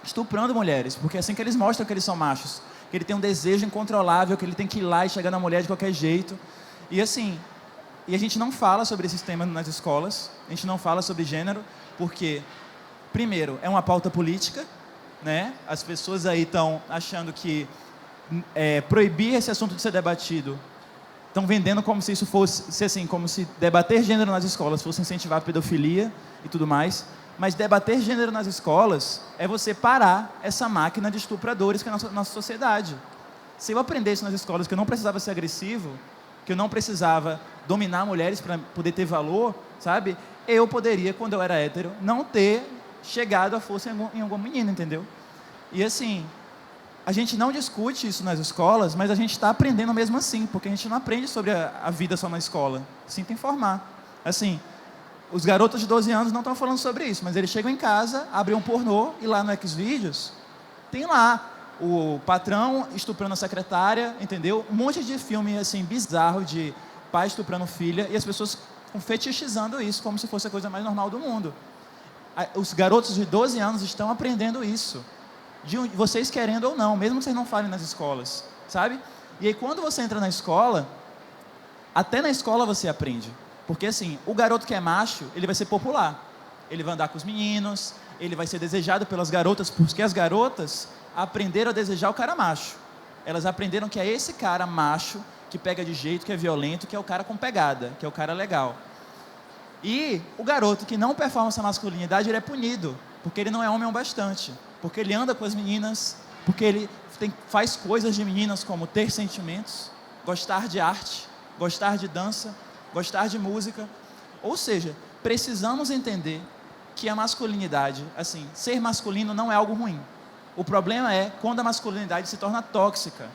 estuprando mulheres, porque é assim que eles mostram que eles são machos, que ele tem um desejo incontrolável, que ele tem que ir lá e chegar na mulher de qualquer jeito. E assim, e a gente não fala sobre esses temas nas escolas, a gente não fala sobre gênero, porque, primeiro, é uma pauta política, né? As pessoas aí estão achando que proibir esse assunto de ser debatido, estão vendendo como se isso fosse, assim, como se debater gênero nas escolas fosse incentivar a pedofilia e tudo mais. Mas debater gênero nas escolas é você parar essa máquina de estupradores que é a nossa sociedade. Se eu aprendesse nas escolas que eu não precisava ser agressivo, que eu não precisava dominar mulheres para poder ter valor, sabe? Eu poderia, quando eu era hétero, não ter chegado à força em algum menino, entendeu? E assim, a gente não discute isso nas escolas, mas a gente está aprendendo mesmo assim, porque a gente não aprende sobre a vida só na escola. Sinto informar. Assim, os garotos de 12 anos não estão falando sobre isso, mas eles chegam em casa, abrem um pornô e lá no Xvideos tem lá o patrão estuprando a secretária, entendeu? Um monte de filme assim bizarro de pai estuprando filha e as pessoas fetichizando isso como se fosse a coisa mais normal do mundo. Os garotos de 12 anos estão aprendendo isso, de vocês querendo ou não, mesmo que vocês não falem nas escolas, sabe? E aí quando você entra na escola, até na escola você aprende. Porque assim, o garoto que é macho, ele vai ser popular. Ele vai andar com os meninos, ele vai ser desejado pelas garotas, porque as garotas aprenderam a desejar o cara macho. Elas aprenderam que é esse cara macho, que pega de jeito, que é violento, que é o cara com pegada, que é o cara legal. E o garoto que não performa essa masculinidade, ele é punido, porque ele não é homem o bastante. Porque ele anda com as meninas, porque ele faz coisas de meninas como ter sentimentos, gostar de arte, gostar de dança, gostar de música. Ou seja, precisamos entender que a masculinidade, assim, ser masculino não é algo ruim. O problema é quando a masculinidade se torna tóxica.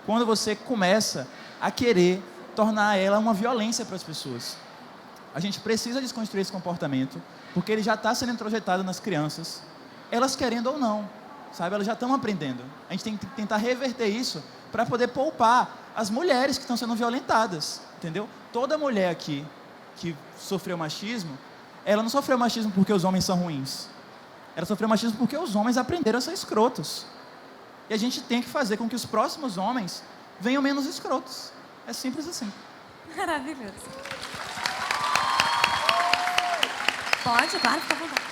Quando você começa a querer tornar ela uma violência para as pessoas. A gente precisa desconstruir esse comportamento, porque ele já está sendo introjetado nas crianças, elas querendo ou não, sabe? Elas já estão aprendendo. A gente tem que tentar reverter isso para poder poupar as mulheres que estão sendo violentadas, entendeu? Toda mulher aqui que sofreu machismo, ela não sofreu machismo porque os homens são ruins. Ela sofreu machismo porque os homens aprenderam a ser escrotos. E a gente tem que fazer com que os próximos homens venham menos escrotos. É simples assim. Maravilhoso. Pode, claro, fica à vontade.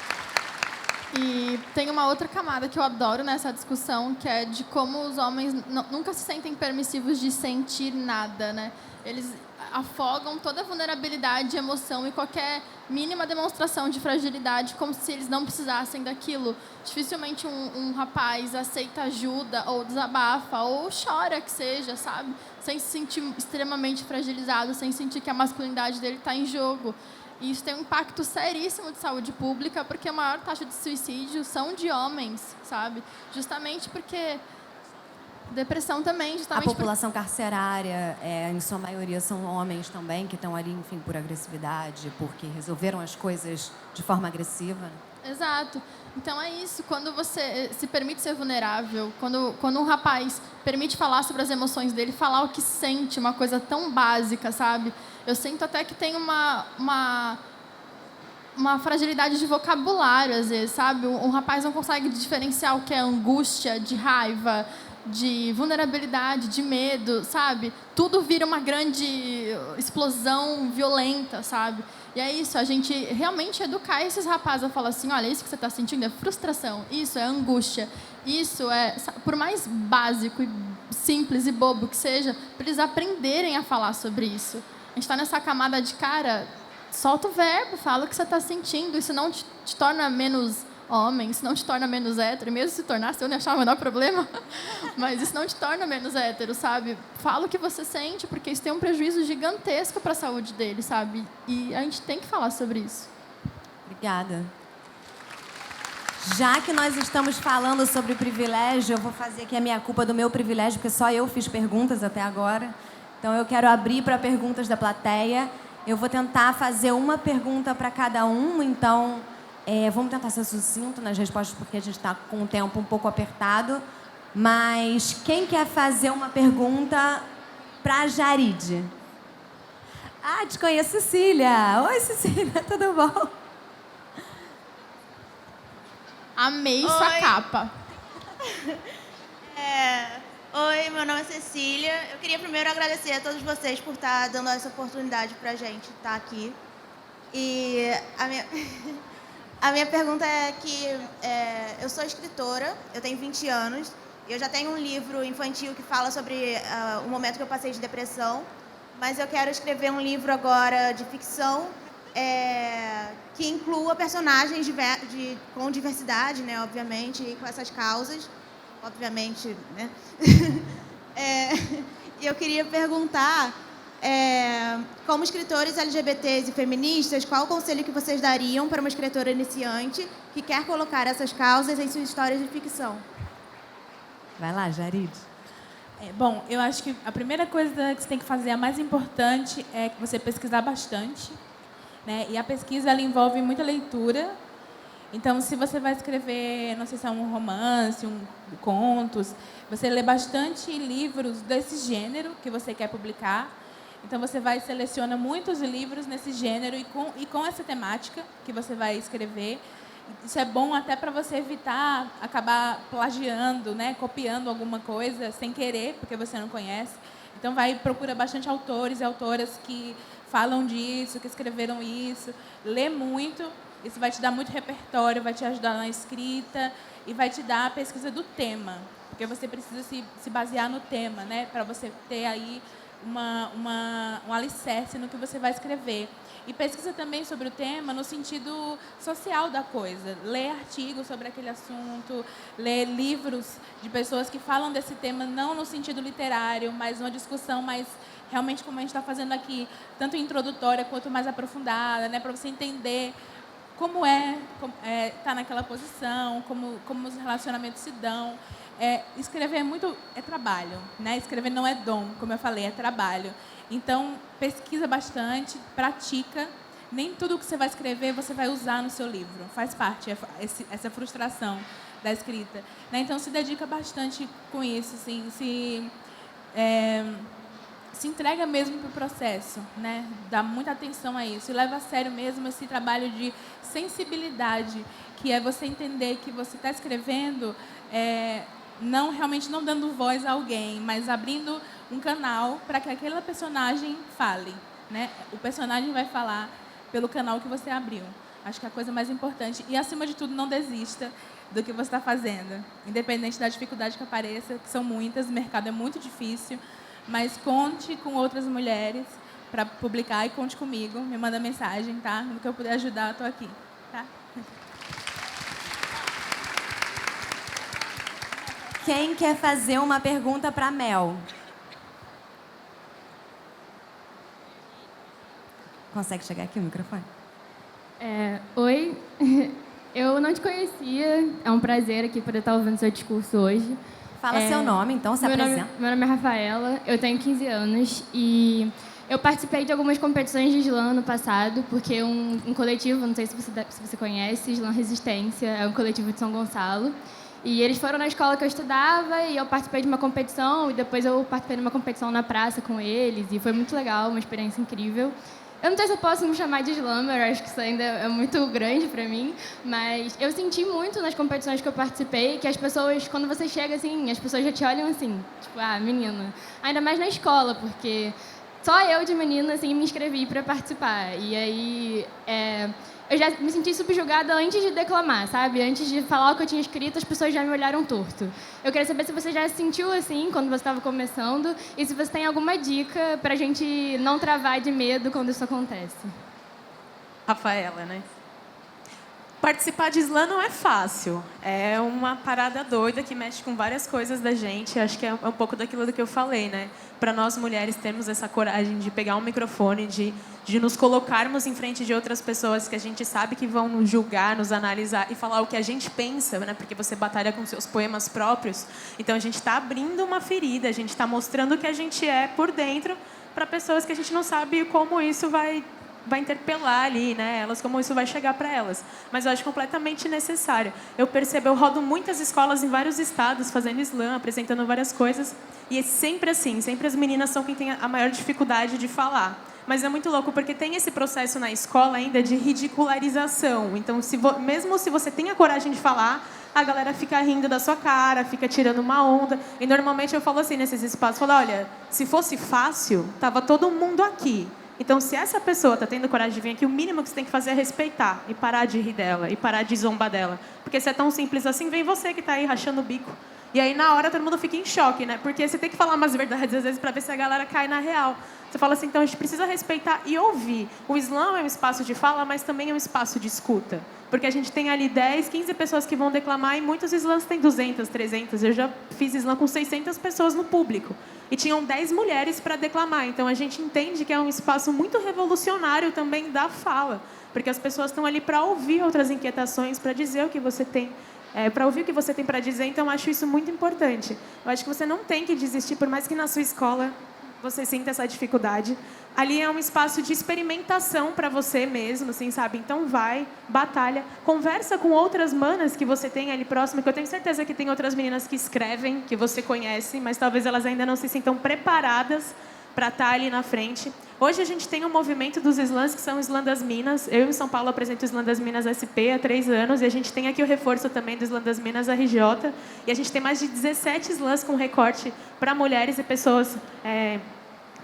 E tem uma outra camada que eu adoro nessa discussão, que é de como os homens nunca se sentem permissivos de sentir nada, né? Eles afogam toda a vulnerabilidade, emoção e qualquer mínima demonstração de fragilidade, como se eles não precisassem daquilo. Dificilmente um rapaz aceita ajuda, ou desabafa, ou chora, que seja, sabe? Sem se sentir extremamente fragilizado, sem sentir que a masculinidade dele está em jogo. E isso tem um impacto seríssimo de saúde pública, porque a maior taxa de suicídio são de homens, sabe? Justamente porque... Depressão também, justamente... A população carcerária, em sua maioria, são homens também, que estão ali, enfim, por agressividade, porque resolveram as coisas de forma agressiva. Exato. Então é isso, quando você se permite ser vulnerável, quando um rapaz permite falar sobre as emoções dele, falar o que sente, uma coisa tão básica, sabe? Eu sinto até que tem uma fragilidade de vocabulário, às vezes, sabe? Um rapaz não consegue diferenciar o que é angústia, de raiva, de vulnerabilidade, de medo, sabe? Tudo vira uma grande explosão violenta, sabe? E é isso, a gente realmente educar esses rapazes a falar assim, olha, isso que você está sentindo é frustração, isso é angústia, isso é... Por mais básico e simples e bobo que seja, para eles aprenderem a falar sobre isso. A gente está nessa camada de, cara, solta o verbo, fala o que você está sentindo, isso não te torna menos... homem, isso não te torna menos hétero, mesmo se tornasse, eu não achava o menor problema, mas isso não te torna menos hétero, sabe? Fala o que você sente, porque isso tem um prejuízo gigantesco para a saúde dele, sabe? E a gente tem que falar sobre isso. Obrigada. Já que nós estamos falando sobre privilégio, eu vou fazer aqui a minha culpa do meu privilégio, porque só eu fiz perguntas até agora. Então, eu quero abrir para perguntas da plateia. Eu vou tentar fazer uma pergunta para cada um, então... vamos tentar ser sucinto nas respostas, porque a gente está com o tempo um pouco apertado. Mas quem quer fazer uma pergunta para a Jaride? Ah, te conheço, Cecília. Oi, Cecília, tudo bom? Amei sua capa. Oi, meu nome é Cecília. Eu queria primeiro agradecer a todos vocês por estar dando essa oportunidade para a gente estar aqui. E a minha pergunta é que eu sou escritora, eu tenho 20 anos, e eu já tenho um livro infantil que fala sobre o momento que eu passei de depressão, mas eu quero escrever um livro agora de ficção que inclua personagens com diversidade, né, obviamente, e com essas causas, obviamente, né? E eu queria perguntar... como escritores LGBTs e feministas, qual o conselho que vocês dariam para uma escritora iniciante que quer colocar essas causas em suas histórias de ficção? Vai lá, Jaride. Bom, eu acho que a primeira coisa que você tem que fazer, a mais importante, é você pesquisar bastante, né? E a pesquisa, ela envolve muita leitura. Então, se você vai escrever, não sei se é um romance, contos, você lê bastante livros desse gênero que você quer publicar. Então, você seleciona muitos livros nesse gênero e com essa temática que você vai escrever. Isso é bom até para você evitar acabar plagiando, né, copiando alguma coisa sem querer, porque você não conhece. Então, procura bastante autores e autoras que falam disso, que escreveram isso. Lê muito, isso vai te dar muito repertório, vai te ajudar na escrita e vai te dar a pesquisa do tema, porque você precisa se basear no tema, né, para você ter aí um alicerce no que você vai escrever. E pesquisa também sobre o tema no sentido social da coisa. Lê artigos sobre aquele assunto, lê livros de pessoas que falam desse tema, não no sentido literário, mas uma discussão mais, realmente, como a gente está fazendo aqui, tanto introdutória quanto mais aprofundada, né, para você entender como estar naquela posição, como os relacionamentos se dão. Escrever é trabalho, né? Escrever não é dom, como eu falei, é trabalho. Então, pesquisa bastante, pratica. Nem tudo que você vai escrever você vai usar no seu livro. Faz parte essa frustração da escrita, né? Então, se dedica bastante com isso, assim, se entrega mesmo para o processo, né? Dá muita atenção a isso. E leva a sério mesmo esse trabalho de sensibilidade, que é você entender que você está escrevendo realmente não dando voz a alguém, mas abrindo um canal para que aquela personagem fale, né? O personagem vai falar pelo canal que você abriu. Acho que é a coisa mais importante. E, acima de tudo, não desista do que você está fazendo. Independente da dificuldade que apareça, que são muitas, o mercado é muito difícil, mas conte com outras mulheres para publicar e conte comigo. Me manda mensagem, tá? No que eu puder ajudar, eu estou aqui, tá? Quem quer fazer uma pergunta para Mel? Consegue chegar aqui o microfone? Oi, eu não te conhecia, é um prazer aqui poder estar ouvindo seu discurso hoje. Fala seu nome, então, se apresenta. Meu nome é Rafaela, eu tenho 15 anos e eu participei de algumas competições de slam no passado, porque um coletivo, não sei se você conhece, Slam Resistência, é um coletivo de São Gonçalo. E eles foram na escola que eu estudava e eu participei de uma competição e depois eu participei de uma competição na praça com eles e foi muito legal, uma experiência incrível. Eu não sei se eu posso me chamar de slammer, acho que isso ainda é muito grande para mim, mas eu senti muito nas competições que eu participei que as pessoas, quando você chega assim, as pessoas já te olham assim, tipo, menina. Ainda mais na escola, porque só eu de menina assim me inscrevi para participar. E aí eu já me senti subjugada antes de declamar, sabe? Antes de falar o que eu tinha escrito, as pessoas já me olharam torto. Eu queria saber se você já se sentiu assim quando você estava começando e se você tem alguma dica para a gente não travar de medo quando isso acontece. Rafaela, né? Participar de slam não é fácil. É uma parada doida que mexe com várias coisas da gente. Acho que é um pouco daquilo do que eu falei, né? Para nós mulheres termos essa coragem de pegar um microfone, de nos colocarmos em frente de outras pessoas que a gente sabe que vão nos julgar, nos analisar e falar o que a gente pensa, né? Porque você batalha com seus poemas próprios. Então a gente está abrindo uma ferida, a gente está mostrando o que a gente é por dentro para pessoas que a gente não sabe como isso vai interpelar ali, né? Elas, como isso vai chegar para elas. Mas eu acho completamente necessário. Eu percebo, eu rodo muitas escolas em vários estados, fazendo slam, apresentando várias coisas, e é sempre assim, sempre as meninas são quem tem a maior dificuldade de falar. Mas é muito louco, porque tem esse processo na escola ainda de ridicularização. Então, mesmo se você tem a coragem de falar, a galera fica rindo da sua cara, fica tirando uma onda. E normalmente eu falo assim nesses espaços, falo, olha, se fosse fácil, tava todo mundo aqui. Então, se essa pessoa está tendo coragem de vir aqui, o mínimo que você tem que fazer é respeitar e parar de rir dela e parar de zombar dela. Porque se é tão simples assim, vem você que está aí rachando o bico. E aí, na hora, todo mundo fica em choque, né? Porque você tem que falar umas verdades, às vezes, para ver se a galera cai na real. Você fala assim, então, a gente precisa respeitar e ouvir. O slam é um espaço de fala, mas também é um espaço de escuta. Porque a gente tem ali 10, 15 pessoas que vão declamar e muitos slams têm 200, 300. Eu já fiz slam com 600 pessoas no público. E tinham 10 mulheres para declamar. Então, a gente entende que é um espaço muito revolucionário também da fala. Porque as pessoas estão ali para ouvir outras inquietações, para dizer o que você tem, para ouvir o que você tem para dizer. Então, eu acho isso muito importante. Eu acho que você não tem que desistir, por mais que na sua escola você sinta essa dificuldade. Ali é um espaço de experimentação para você mesmo, assim, sabe? Então vai, batalha, conversa com outras manas que você tem ali próximo, que eu tenho certeza que tem outras meninas que escrevem, que você conhece, mas talvez elas ainda não se sintam preparadas para estar ali na frente. Hoje a gente tem um movimento dos slams, que são o Slam das Minas. Eu, em São Paulo, apresento o Slam das Minas SP há 3 anos, e a gente tem aqui o reforço também do Slam das Minas RJ, e a gente tem mais de 17 slams com recorte para mulheres e pessoas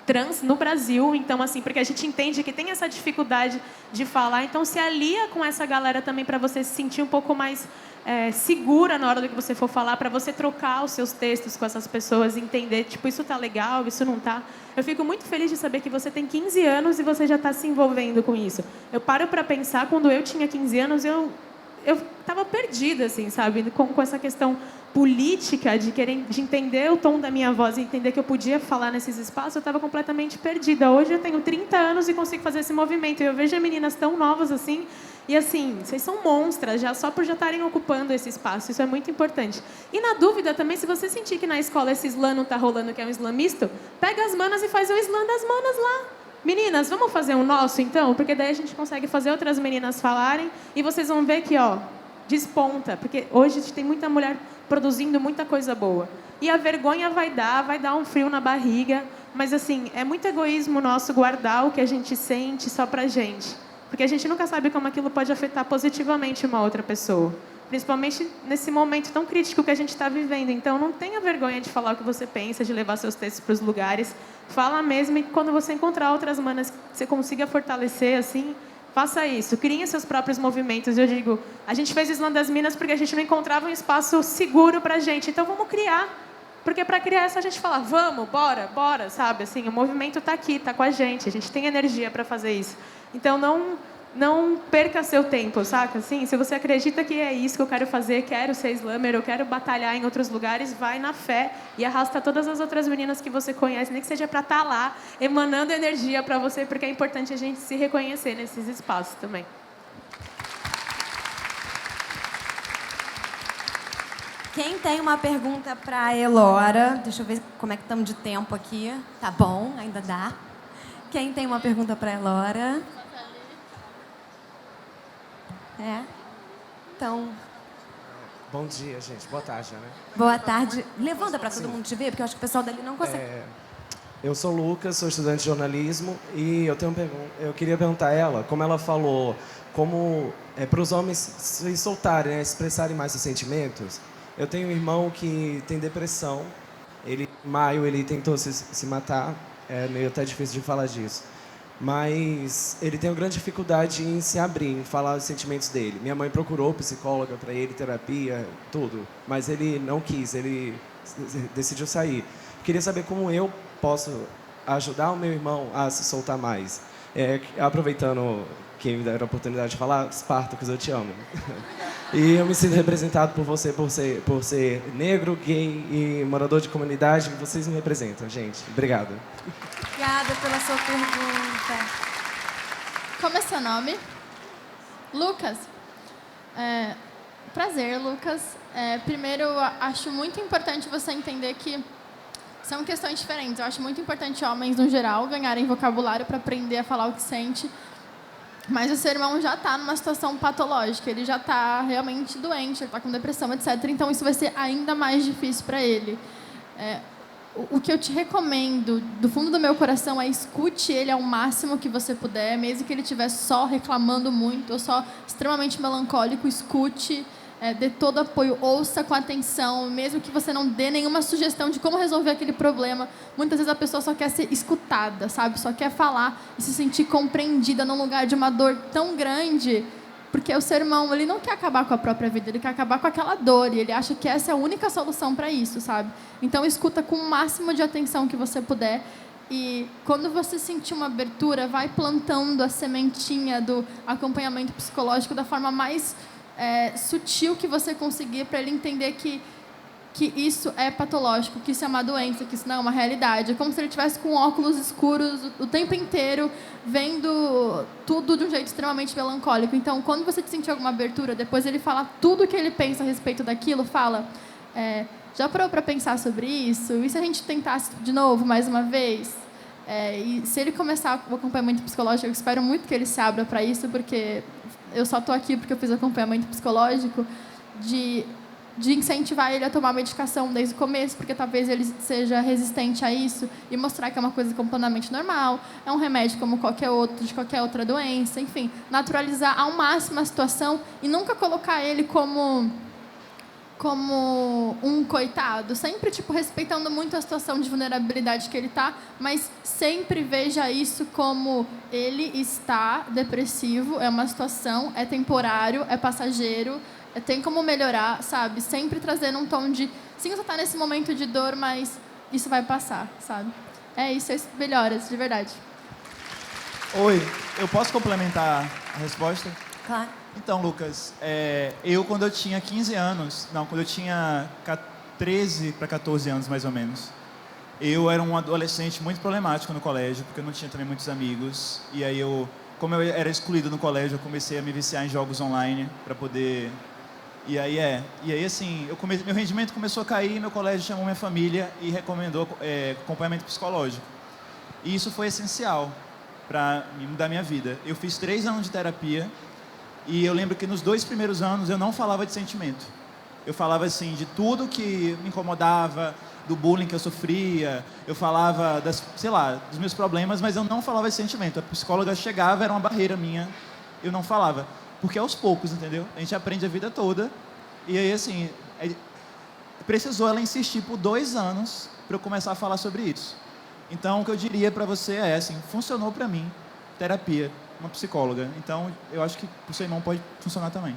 trans no Brasil. Então, assim, porque a gente entende que tem essa dificuldade de falar, então se alia com essa galera também para você se sentir um pouco mais segura na hora do que você for falar, para você trocar os seus textos com essas pessoas, entender, tipo, isso tá legal, isso não tá. Eu fico muito feliz de saber que você tem 15 anos e você já está se envolvendo com isso. Eu paro para pensar, quando eu tinha 15 anos, eu estava perdida, assim, sabe, com essa questão política, de entender o tom da minha voz e entender que eu podia falar nesses espaços. Eu estava completamente perdida. Hoje eu tenho 30 anos e consigo fazer esse movimento. E eu vejo meninas tão novas assim, e assim, vocês são monstras, já só por já estarem ocupando esse espaço. Isso é muito importante. E na dúvida também, se você sentir que na escola esse slam não está rolando, que é um slam misto, pega as manas e faz o slam das manas lá. Meninas, vamos fazer um nosso, então? Porque daí a gente consegue fazer outras meninas falarem e vocês vão ver que, ó, desponta. Porque hoje a gente tem muita mulher produzindo muita coisa boa. E a vergonha vai dar um frio na barriga, mas assim, é muito egoísmo nosso guardar o que a gente sente só pra gente. Porque a gente nunca sabe como aquilo pode afetar positivamente uma outra pessoa. principalmente nesse momento tão crítico que a gente está vivendo. Então, não tenha vergonha de falar o que você pensa, de levar seus textos para os lugares. Fala mesmo, e quando você encontrar outras manas que você consiga fortalecer, assim, faça isso. Criem seus próprios movimentos. Eu digo, a gente fez o Slam das Minas porque a gente não encontrava um espaço seguro para a gente. Então, vamos criar. Porque para criar é só a gente falar, vamos, bora, sabe? Assim, o movimento está aqui, está com a gente tem energia para fazer isso. Então, não perca seu tempo, saca? Assim, se você acredita que é isso que eu quero fazer, quero ser slammer, eu quero batalhar em outros lugares, vai na fé e arrasta todas as outras meninas que você conhece, nem que seja para estar lá, emanando energia para você, porque é importante a gente se reconhecer nesses espaços também. Quem tem uma pergunta para a Elora? Deixa eu ver como é que estamos de tempo aqui. Tá bom, ainda dá. Quem tem uma pergunta para a Elora? Então, Bom dia, gente. Boa tarde, né? boa tarde. Levanta para todo mundo te ver, porque eu acho que o pessoal dali não consegue. Eu sou o Lucas, sou estudante de jornalismo e eu tenho eu queria perguntar a ela, como ela falou, como para os homens se soltarem, né, expressarem mais seus sentimentos. Eu tenho um irmão que tem depressão. Em maio ele tentou se matar. É meio até difícil de falar disso. Mas ele tem uma grande dificuldade em se abrir, em falar os sentimentos dele. Minha mãe procurou psicóloga para ele, terapia, tudo. Mas ele não quis, ele decidiu sair. Queria saber como eu posso ajudar o meu irmão a se soltar mais. Aproveitando que me deram a oportunidade de falar, Spartacus, eu te amo. E eu me sinto representado por você, por ser negro, gay e morador de comunidade. Vocês me representam, gente. Obrigado. Obrigada pela sua pergunta. Como é seu nome? Lucas. Prazer, Lucas. Primeiro, eu acho muito importante você entender que são questões diferentes. Eu acho muito importante homens, no geral, ganharem vocabulário para aprender a falar o que sente. Mas o seu irmão já está numa situação patológica. Ele já está realmente doente, ele está com depressão, etc. Então, isso vai ser ainda mais difícil para ele. O que eu te recomendo, do fundo do meu coração, é escute ele ao máximo que você puder, mesmo que ele estiver só reclamando muito ou só extremamente melancólico, escute, dê todo apoio, ouça com atenção, mesmo que você não dê nenhuma sugestão de como resolver aquele problema. Muitas vezes a pessoa só quer ser escutada, sabe? Só quer falar e se sentir compreendida num lugar de uma dor tão grande, porque o seu irmão, ele não quer acabar com a própria vida, ele quer acabar com aquela dor, e ele acha que essa é a única solução para isso, sabe? Então, escuta com o máximo de atenção que você puder, e quando você sentir uma abertura, vai plantando a sementinha do acompanhamento psicológico da forma mais sutil que você conseguir, para ele entender que isso é patológico, que isso é uma doença, que isso não é uma realidade. É como se ele estivesse com óculos escuros o tempo inteiro, vendo tudo de um jeito extremamente melancólico. Então, quando você sentir alguma abertura, depois ele falar tudo o que ele pensa a respeito daquilo, fala, já parou para pensar sobre isso? E se a gente tentasse de novo, mais uma vez? E se ele começar o acompanhamento psicológico, eu espero muito que ele se abra para isso, porque eu só estou aqui porque eu fiz acompanhamento psicológico, de incentivar ele a tomar medicação desde o começo, porque talvez ele seja resistente a isso, e mostrar que é uma coisa completamente normal, é um remédio como qualquer outro, de qualquer outra doença, enfim, naturalizar ao máximo a situação e nunca colocar ele como um coitado, sempre respeitando muito a situação de vulnerabilidade que ele está, mas sempre veja isso como ele está depressivo, é uma situação, é temporário, é passageiro, tem como melhorar, sabe? Sempre trazendo um tom de, sim, você está nesse momento de dor, mas isso vai passar, sabe? Isso melhoras, de verdade. Oi, eu posso complementar a resposta? Claro. Então, Lucas, quando eu tinha 15 anos, quando eu tinha 13 para 14 anos, mais ou menos, eu era um adolescente muito problemático no colégio, porque eu não tinha também muitos amigos, e aí como eu era excluído no colégio, eu comecei a me viciar em jogos online para poder... E aí assim, meu rendimento começou a cair, meu colégio chamou minha família e recomendou acompanhamento psicológico. E isso foi essencial para mudar minha vida. Eu fiz 3 anos de terapia, e eu lembro que nos 2 primeiros anos eu não falava de sentimento. Eu falava assim de tudo que me incomodava, do bullying que eu sofria, eu falava dos meus problemas, mas eu não falava de sentimento. A psicóloga chegava, era uma barreira minha, eu não falava. Porque aos poucos, entendeu? A gente aprende a vida toda E aí, assim, precisou ela insistir por 2 anos para eu começar a falar sobre isso. Então, o que eu diria para você é, assim, funcionou para mim, terapia, uma psicóloga. Então, eu acho que para o seu irmão pode funcionar também.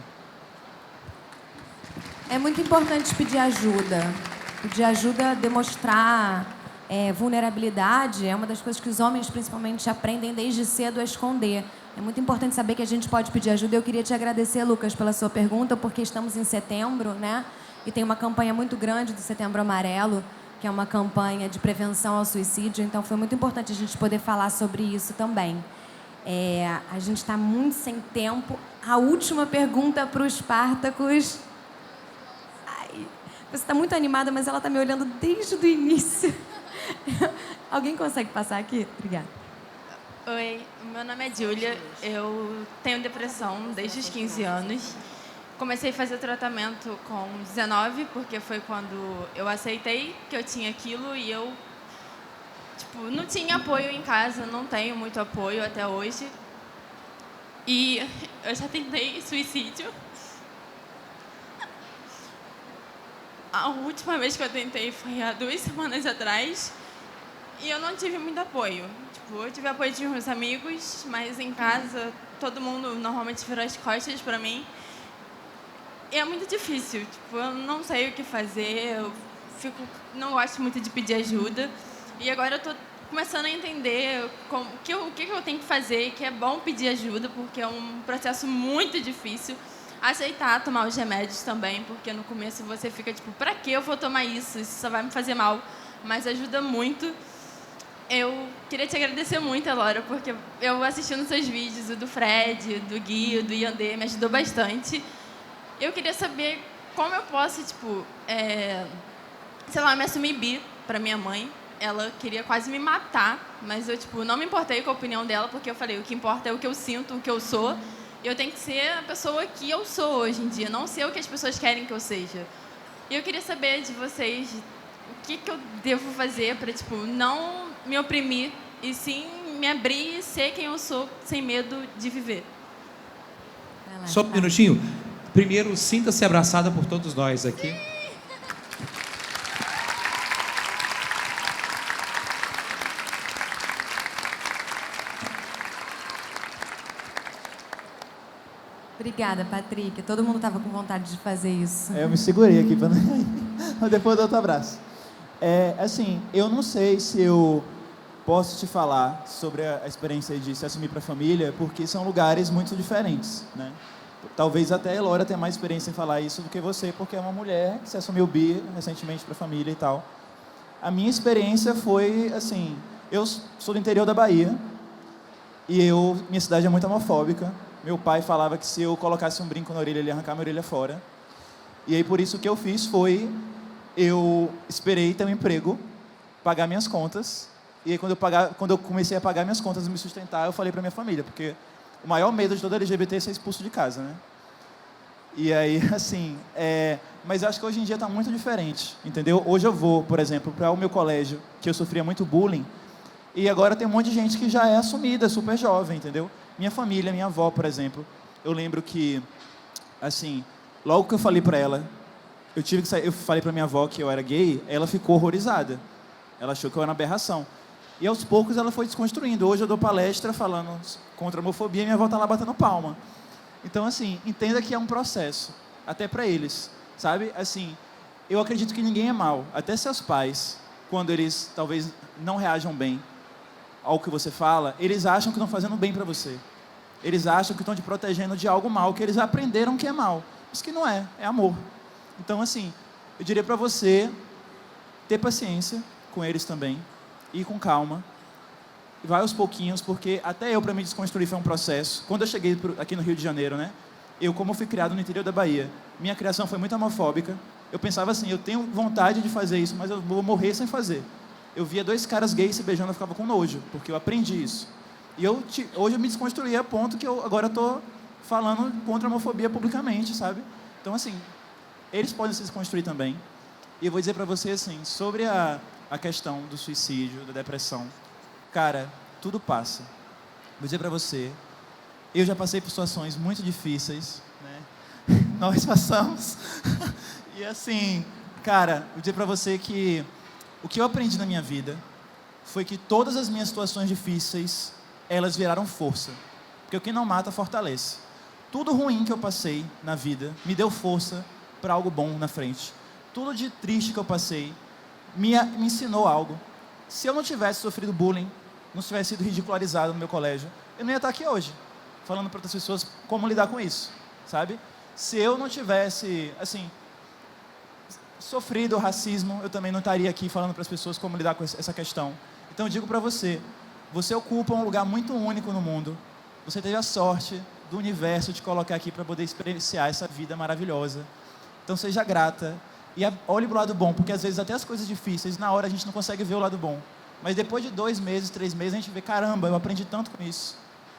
É muito importante pedir ajuda. Pedir ajuda, demonstrar vulnerabilidade é uma das coisas que os homens, principalmente, aprendem desde cedo a esconder. É muito importante saber que a gente pode pedir ajuda. Eu queria te agradecer, Lucas, pela sua pergunta, porque estamos em setembro, né? E tem uma campanha muito grande do Setembro Amarelo, que é uma campanha de prevenção ao suicídio. Então, foi muito importante a gente poder falar sobre isso também. A gente está muito sem tempo. A última pergunta para os Spartacus. Você está muito animada, mas ela está me olhando desde o início. Alguém consegue passar aqui? Obrigada. Oi, meu nome é Júlia. Eu tenho depressão desde os 15 anos. Comecei a fazer tratamento com 19, porque foi quando eu aceitei que eu tinha aquilo e eu não tinha apoio em casa, não tenho muito apoio até hoje. E eu já tentei suicídio. A última vez que eu tentei foi há 2 semanas atrás e eu não tive muito apoio. Eu tive apoio de meus amigos, mas em casa todo mundo normalmente virou as costas para mim. E é muito difícil, eu não sei o que fazer, não gosto muito de pedir ajuda. E agora eu estou começando a entender o que eu tenho que fazer, que é bom pedir ajuda, porque é um processo muito difícil. Aceitar tomar os remédios também, porque no começo você fica pra que eu vou tomar isso? Isso só vai me fazer mal. Mas ajuda muito. Eu queria te agradecer muito, Elora, porque eu assistindo seus vídeos, o do Fred, do Gui, do Yandê, me ajudou bastante. Eu queria saber como eu posso, me assumir bi pra minha mãe. Ela queria quase me matar, mas eu, não me importei com a opinião dela, porque eu falei, o que importa é o que eu sinto, o que eu sou. Eu tenho que ser a pessoa que eu sou hoje em dia, não ser o que as pessoas querem que eu seja. E eu queria saber de vocês o que eu devo fazer para, não me oprimir e sim me abrir e ser quem eu sou, sem medo de viver. Só um minutinho. Primeiro, sinta-se abraçada por todos nós aqui. Obrigada, Patrick. Todo mundo estava com vontade de fazer isso. Eu me segurei aqui, mas depois do outro abraço. Eu não sei se eu posso te falar sobre a experiência de se assumir para a família, porque são lugares muito diferentes, né? Talvez até a Elora tenha mais experiência em falar isso do que você, porque é uma mulher que se assumiu bi recentemente para a família e tal. A minha experiência foi, eu sou do interior da Bahia e minha cidade é muito homofóbica. Meu pai falava que se eu colocasse um brinco na orelha, ele ia arrancar minha orelha fora. E aí, por isso, o que eu fiz foi... Eu esperei ter um emprego, pagar minhas contas. E aí, quando eu comecei a pagar minhas contas e me sustentar, eu falei para minha família. Porque o maior medo de todo LGBT é ser expulso de casa, né? E aí, mas eu acho que hoje em dia está muito diferente, entendeu? Hoje eu vou, por exemplo, para o meu colégio, que eu sofria muito bullying. E agora tem um monte de gente que já é assumida, super jovem, entendeu? Minha família, minha avó, por exemplo, eu lembro que, logo que eu falei pra ela, eu falei pra minha avó que eu era gay, ela ficou horrorizada. Ela achou que eu era uma aberração. E aos poucos ela foi desconstruindo. Hoje eu dou palestra falando contra a homofobia e minha avó tá lá batendo palma. Então, entenda que é um processo, até pra eles, sabe? Eu acredito que ninguém é mal, até seus pais, quando eles talvez não reajam bem ao que você fala, eles acham que estão fazendo bem para você. Eles acham que estão te protegendo de algo mal, que eles aprenderam que é mal. Mas que não é, é amor. Então, eu diria para você ter paciência com eles também, ir com calma, e vai aos pouquinhos, porque até eu, para me desconstruir, foi um processo. Quando eu cheguei aqui no Rio de Janeiro, né? Como fui criado no interior da Bahia, minha criação foi muito homofóbica. Eu pensava eu tenho vontade de fazer isso, mas eu vou morrer sem fazer. Eu via 2 caras gays se beijando, eu ficava com nojo, porque eu aprendi isso. E hoje eu me desconstruí a ponto que eu agora estou falando contra a homofobia publicamente, sabe? Então, eles podem se desconstruir também. E eu vou dizer para você, sobre a questão do suicídio, da depressão. Cara, tudo passa. Vou dizer para você, eu já passei por situações muito difíceis, né? nós passamos. E assim, cara, vou dizer pra você que o que eu aprendi na minha vida foi que todas as minhas situações difíceis, elas viraram força. Porque o que não mata, fortalece. Tudo ruim que eu passei na vida me deu força para algo bom na frente. Tudo de triste que eu passei me ensinou algo. Se eu não tivesse sofrido bullying, não tivesse sido ridicularizado no meu colégio, eu não ia estar aqui hoje, falando para outras pessoas como lidar com isso, sabe? Se eu não tivesse, assim, sofrido racismo, eu também não estaria aqui falando para as pessoas como lidar com essa questão. Então eu digo para você, você ocupa um lugar muito único no mundo. Você teve a sorte do universo de colocar aqui para poder experienciar essa vida maravilhosa. Então seja grata e olhe para o lado bom, porque às vezes até as coisas difíceis, na hora a gente não consegue ver o lado bom. Mas depois de 2 meses, 3 meses, a gente vê, caramba, eu aprendi tanto com isso.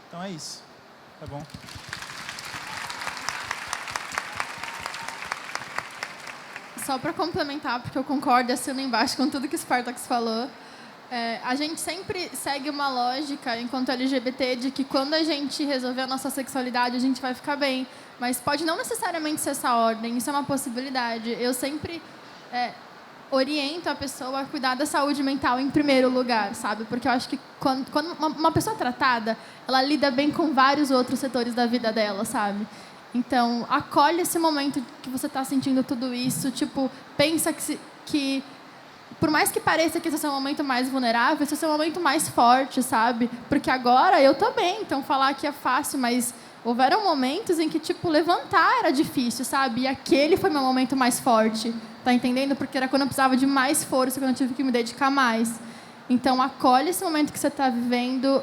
Então é isso, tá bom? Só para complementar, porque eu concordo e assino embaixo com tudo que o Spartax falou. A gente sempre segue uma lógica, enquanto LGBT, de que quando a gente resolver a nossa sexualidade, a gente vai ficar bem. Mas pode não necessariamente ser essa ordem, isso é uma possibilidade. Eu sempre oriento a pessoa a cuidar da saúde mental em primeiro lugar, sabe? Porque eu acho que quando uma pessoa tratada, ela lida bem com vários outros setores da vida dela, sabe? Então, acolhe esse momento que você está sentindo tudo isso, tipo, pensa que por mais que pareça que esse é o seu momento mais vulnerável, esse é o seu momento mais forte, sabe? Porque agora eu também, então falar que é fácil, mas houveram momentos em que, tipo, levantar era difícil, sabe? E aquele foi meu momento mais forte, tá entendendo? Porque era quando eu precisava de mais força, quando eu tive que me dedicar mais. Então, acolhe esse momento que você está vivendo.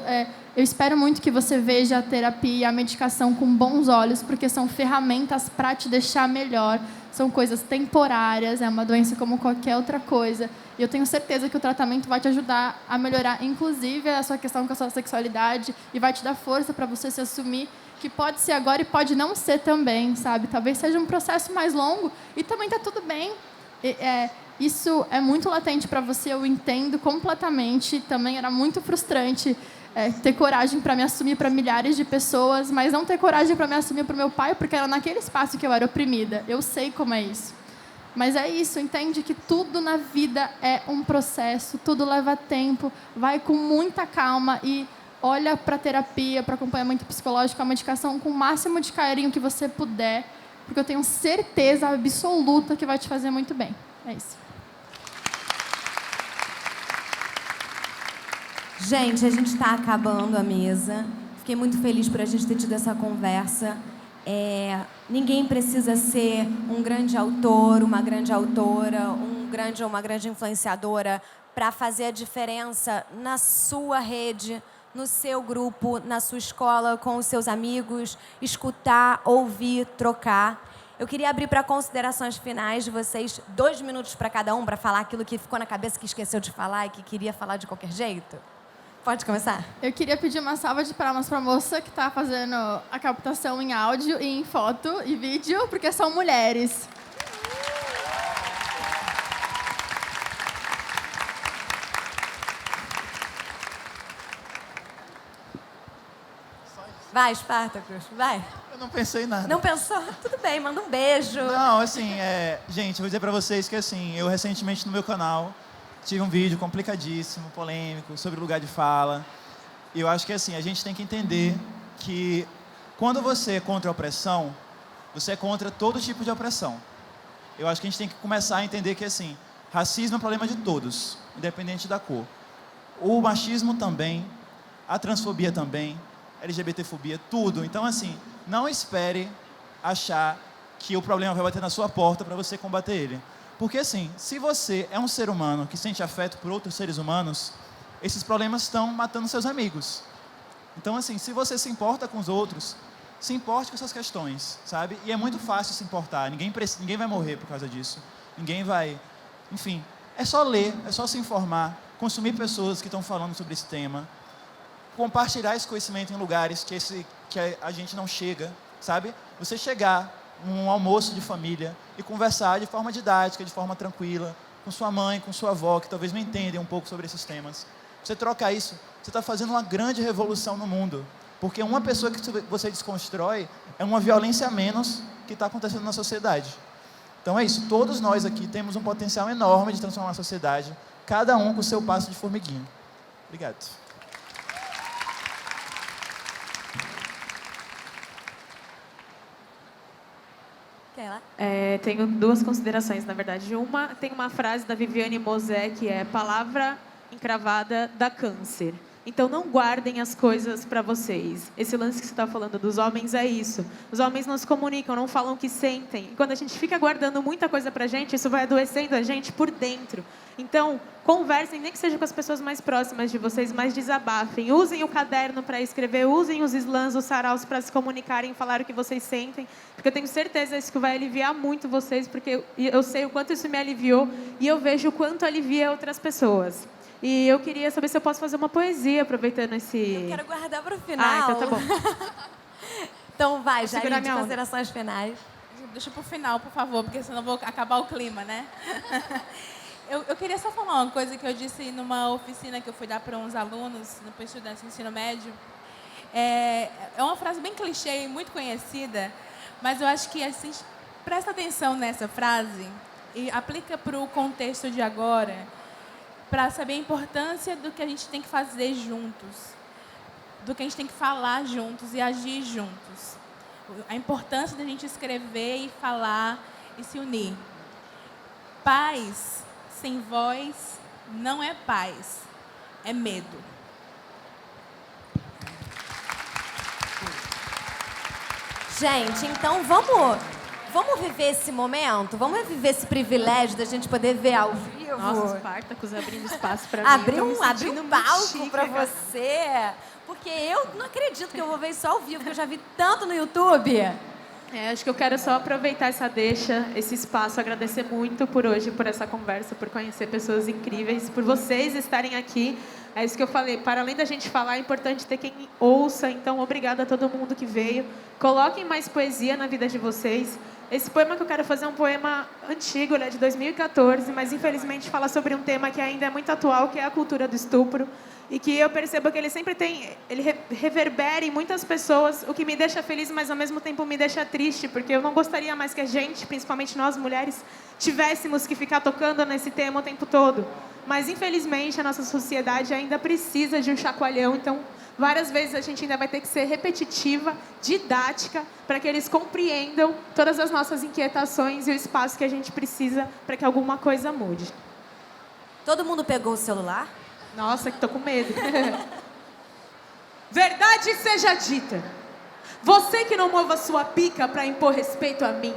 Eu espero muito que você veja a terapia e a medicação com bons olhos, porque são ferramentas para te deixar melhor. São coisas temporárias, é uma doença como qualquer outra coisa. E eu tenho certeza que o tratamento vai te ajudar a melhorar, inclusive, a sua questão com a sua sexualidade e vai te dar força para você se assumir, que pode ser agora e pode não ser também, sabe? Talvez seja um processo mais longo e também está tudo bem. Isso é muito latente para você, eu entendo completamente. Também era muito frustrante ter coragem para me assumir para milhares de pessoas, mas não ter coragem para me assumir para o meu pai, porque era naquele espaço que eu era oprimida. Eu sei como é isso. Mas é isso, entende que tudo na vida é um processo, tudo leva tempo, vai com muita calma e olha para a terapia, para acompanhamento psicológico, a medicação com o máximo de carinho que você puder, porque eu tenho certeza absoluta que vai te fazer muito bem. É isso. Gente, a gente está acabando a mesa. Fiquei muito feliz por a gente ter tido essa conversa. Ninguém precisa ser um grande autor, uma grande autora, um grande ou uma grande influenciadora para fazer a diferença na sua rede, no seu grupo, na sua escola, com os seus amigos, escutar, ouvir, trocar. Eu queria abrir para considerações finais de vocês, 2 minutos para cada um, para falar aquilo que ficou na cabeça, que esqueceu de falar e que queria falar de qualquer jeito. Pode começar? Eu queria pedir uma salva de palmas para a moça que está fazendo a captação em áudio e em foto e vídeo, porque são mulheres. Vai, Spartacus, vai. Eu não pensei em nada. Não pensou? Tudo bem, manda um beijo. Não, assim, gente, eu vou dizer pra vocês que, assim, eu recentemente no meu canal tive um vídeo complicadíssimo, polêmico, sobre lugar de fala. E eu acho que, assim, a gente tem que entender que quando você é contra a opressão, você é contra todo tipo de opressão. Eu acho que a gente tem que começar a entender que, assim, racismo é um problema de todos, independente da cor. O machismo também, a transfobia também, LGBTfobia, tudo. Então, assim, não espere achar que o problema vai bater na sua porta para você combater ele. Porque, assim, se você é um ser humano que sente afeto por outros seres humanos, esses problemas estão matando seus amigos. Então, assim, se você se importa com os outros, se importe com essas questões, sabe? E é muito fácil se importar. Ninguém vai morrer por causa disso. Ninguém vai... Enfim, é só ler, é só se informar, consumir pessoas que estão falando sobre esse tema, compartilhar esse conhecimento em lugares que a gente não chega, sabe? Você chegar num almoço de família e conversar de forma didática, de forma tranquila, com sua mãe, com sua avó, que talvez não entendem um pouco sobre esses temas. Você troca isso, você está fazendo uma grande revolução no mundo. Porque uma pessoa que você desconstrói é uma violência a menos que que está acontecendo na sociedade. Então é isso, todos nós aqui temos um potencial enorme de transformar a sociedade, cada um com o seu passo de formiguinha. Obrigado. Tenho duas considerações, na verdade. Uma, tem uma frase da Viviane Mosé, que é: palavra encravada dá câncer. Então, não guardem as coisas para vocês. Esse lance que você está falando dos homens é isso. Os homens não se comunicam, não falam o que sentem. E quando a gente fica guardando muita coisa para a gente, isso vai adoecendo a gente por dentro. Então, conversem, nem que seja com as pessoas mais próximas de vocês, mas desabafem. Usem o caderno para escrever, usem os slams, os saraus para se comunicarem e falar o que vocês sentem. Porque eu tenho certeza que isso vai aliviar muito vocês, porque eu sei o quanto isso me aliviou e eu vejo o quanto alivia outras pessoas. E eu queria saber se eu posso fazer uma poesia, aproveitando esse... Eu quero guardar para o final. Ah, então tá bom. Então vai, Vou Jair, de considerações finais. Deixa pro final, por favor, porque senão eu vou acabar o clima, né? Eu queria só falar uma coisa que eu disse numa oficina que eu fui dar para uns alunos, para estudantes de ensino médio. É uma frase bem clichê e muito conhecida, mas eu acho que, assim, presta atenção nessa frase e aplica para o contexto de agora, para saber a importância do que a gente tem que fazer juntos, do que a gente tem que falar juntos e agir juntos. A importância da gente escrever e falar e se unir. Paz sem voz não é paz, é medo. Gente, então vamos viver esse momento? Vamos viver esse privilégio da gente poder ver ao vivo? Nossa, Spartacus abrindo espaço para mim. Abrir um palco para você. Porque eu não acredito que eu vou ver isso ao vivo, que eu já vi tanto no YouTube. Acho que eu quero só aproveitar essa deixa, esse espaço, agradecer muito por hoje, por essa conversa, por conhecer pessoas incríveis, por vocês estarem aqui. É isso que eu falei, para além da gente falar, é importante ter quem ouça, então obrigada a todo mundo que veio. Coloquem mais poesia na vida de vocês. Esse poema que eu quero fazer é um poema antigo, ele é de 2014, mas infelizmente fala sobre um tema que ainda é muito atual, que é a cultura do estupro. E que eu percebo que ele sempre ele reverbera em muitas pessoas, o que me deixa feliz, mas ao mesmo tempo me deixa triste, porque eu não gostaria mais que a gente, principalmente nós mulheres, tivéssemos que ficar tocando nesse tema o tempo todo. Mas infelizmente a nossa sociedade ainda precisa de um chacoalhão, então várias vezes a gente ainda vai ter que ser repetitiva, didática, para que eles compreendam todas as nossas inquietações e o espaço que a gente precisa para que alguma coisa mude. Todo mundo pegou o celular? Nossa, que tô com medo. Verdade seja dita. Você que não mova sua pica para impor respeito a mim.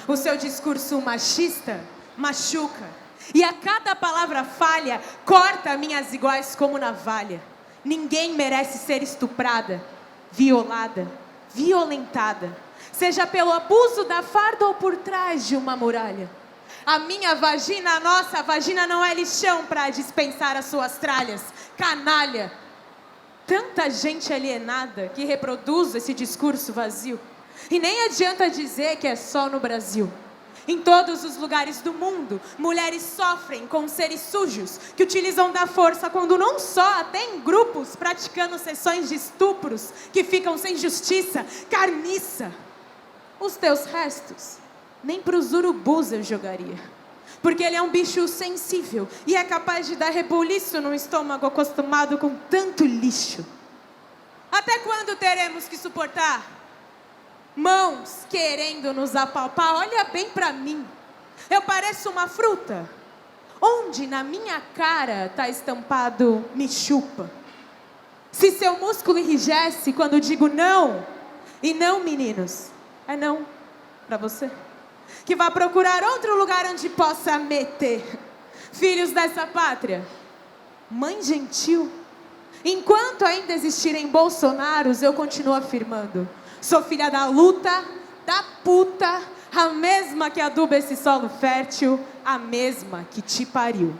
O seu discurso machista machuca. E a cada palavra falha, corta minhas iguais como navalha. Ninguém merece ser estuprada, violada, violentada. Seja pelo abuso da farda ou por trás de uma muralha. A minha vagina, a nossa vagina não é lixão para dispensar as suas tralhas. Canalha. Tanta gente alienada que reproduz esse discurso vazio. E nem adianta dizer que é só no Brasil. Em todos os lugares do mundo, mulheres sofrem com seres sujos que utilizam da força quando não só até em grupos praticando sessões de estupros que ficam sem justiça, carniça. Os teus restos nem pros urubus eu jogaria. Porque ele é um bicho sensível e é capaz de dar rebuliço num estômago acostumado com tanto lixo. Até quando teremos que suportar? Mãos querendo nos apalpar, olha bem pra mim. Eu pareço uma fruta? Onde na minha cara tá estampado me chupa? Se seu músculo enrijece quando digo não, e não, meninos, é não pra você. Que vá procurar outro lugar onde possa meter. Filhos dessa pátria, mãe gentil, enquanto ainda existirem Bolsonaros, eu continuo afirmando: sou filha da luta, da puta, a mesma que aduba esse solo fértil, a mesma que te pariu.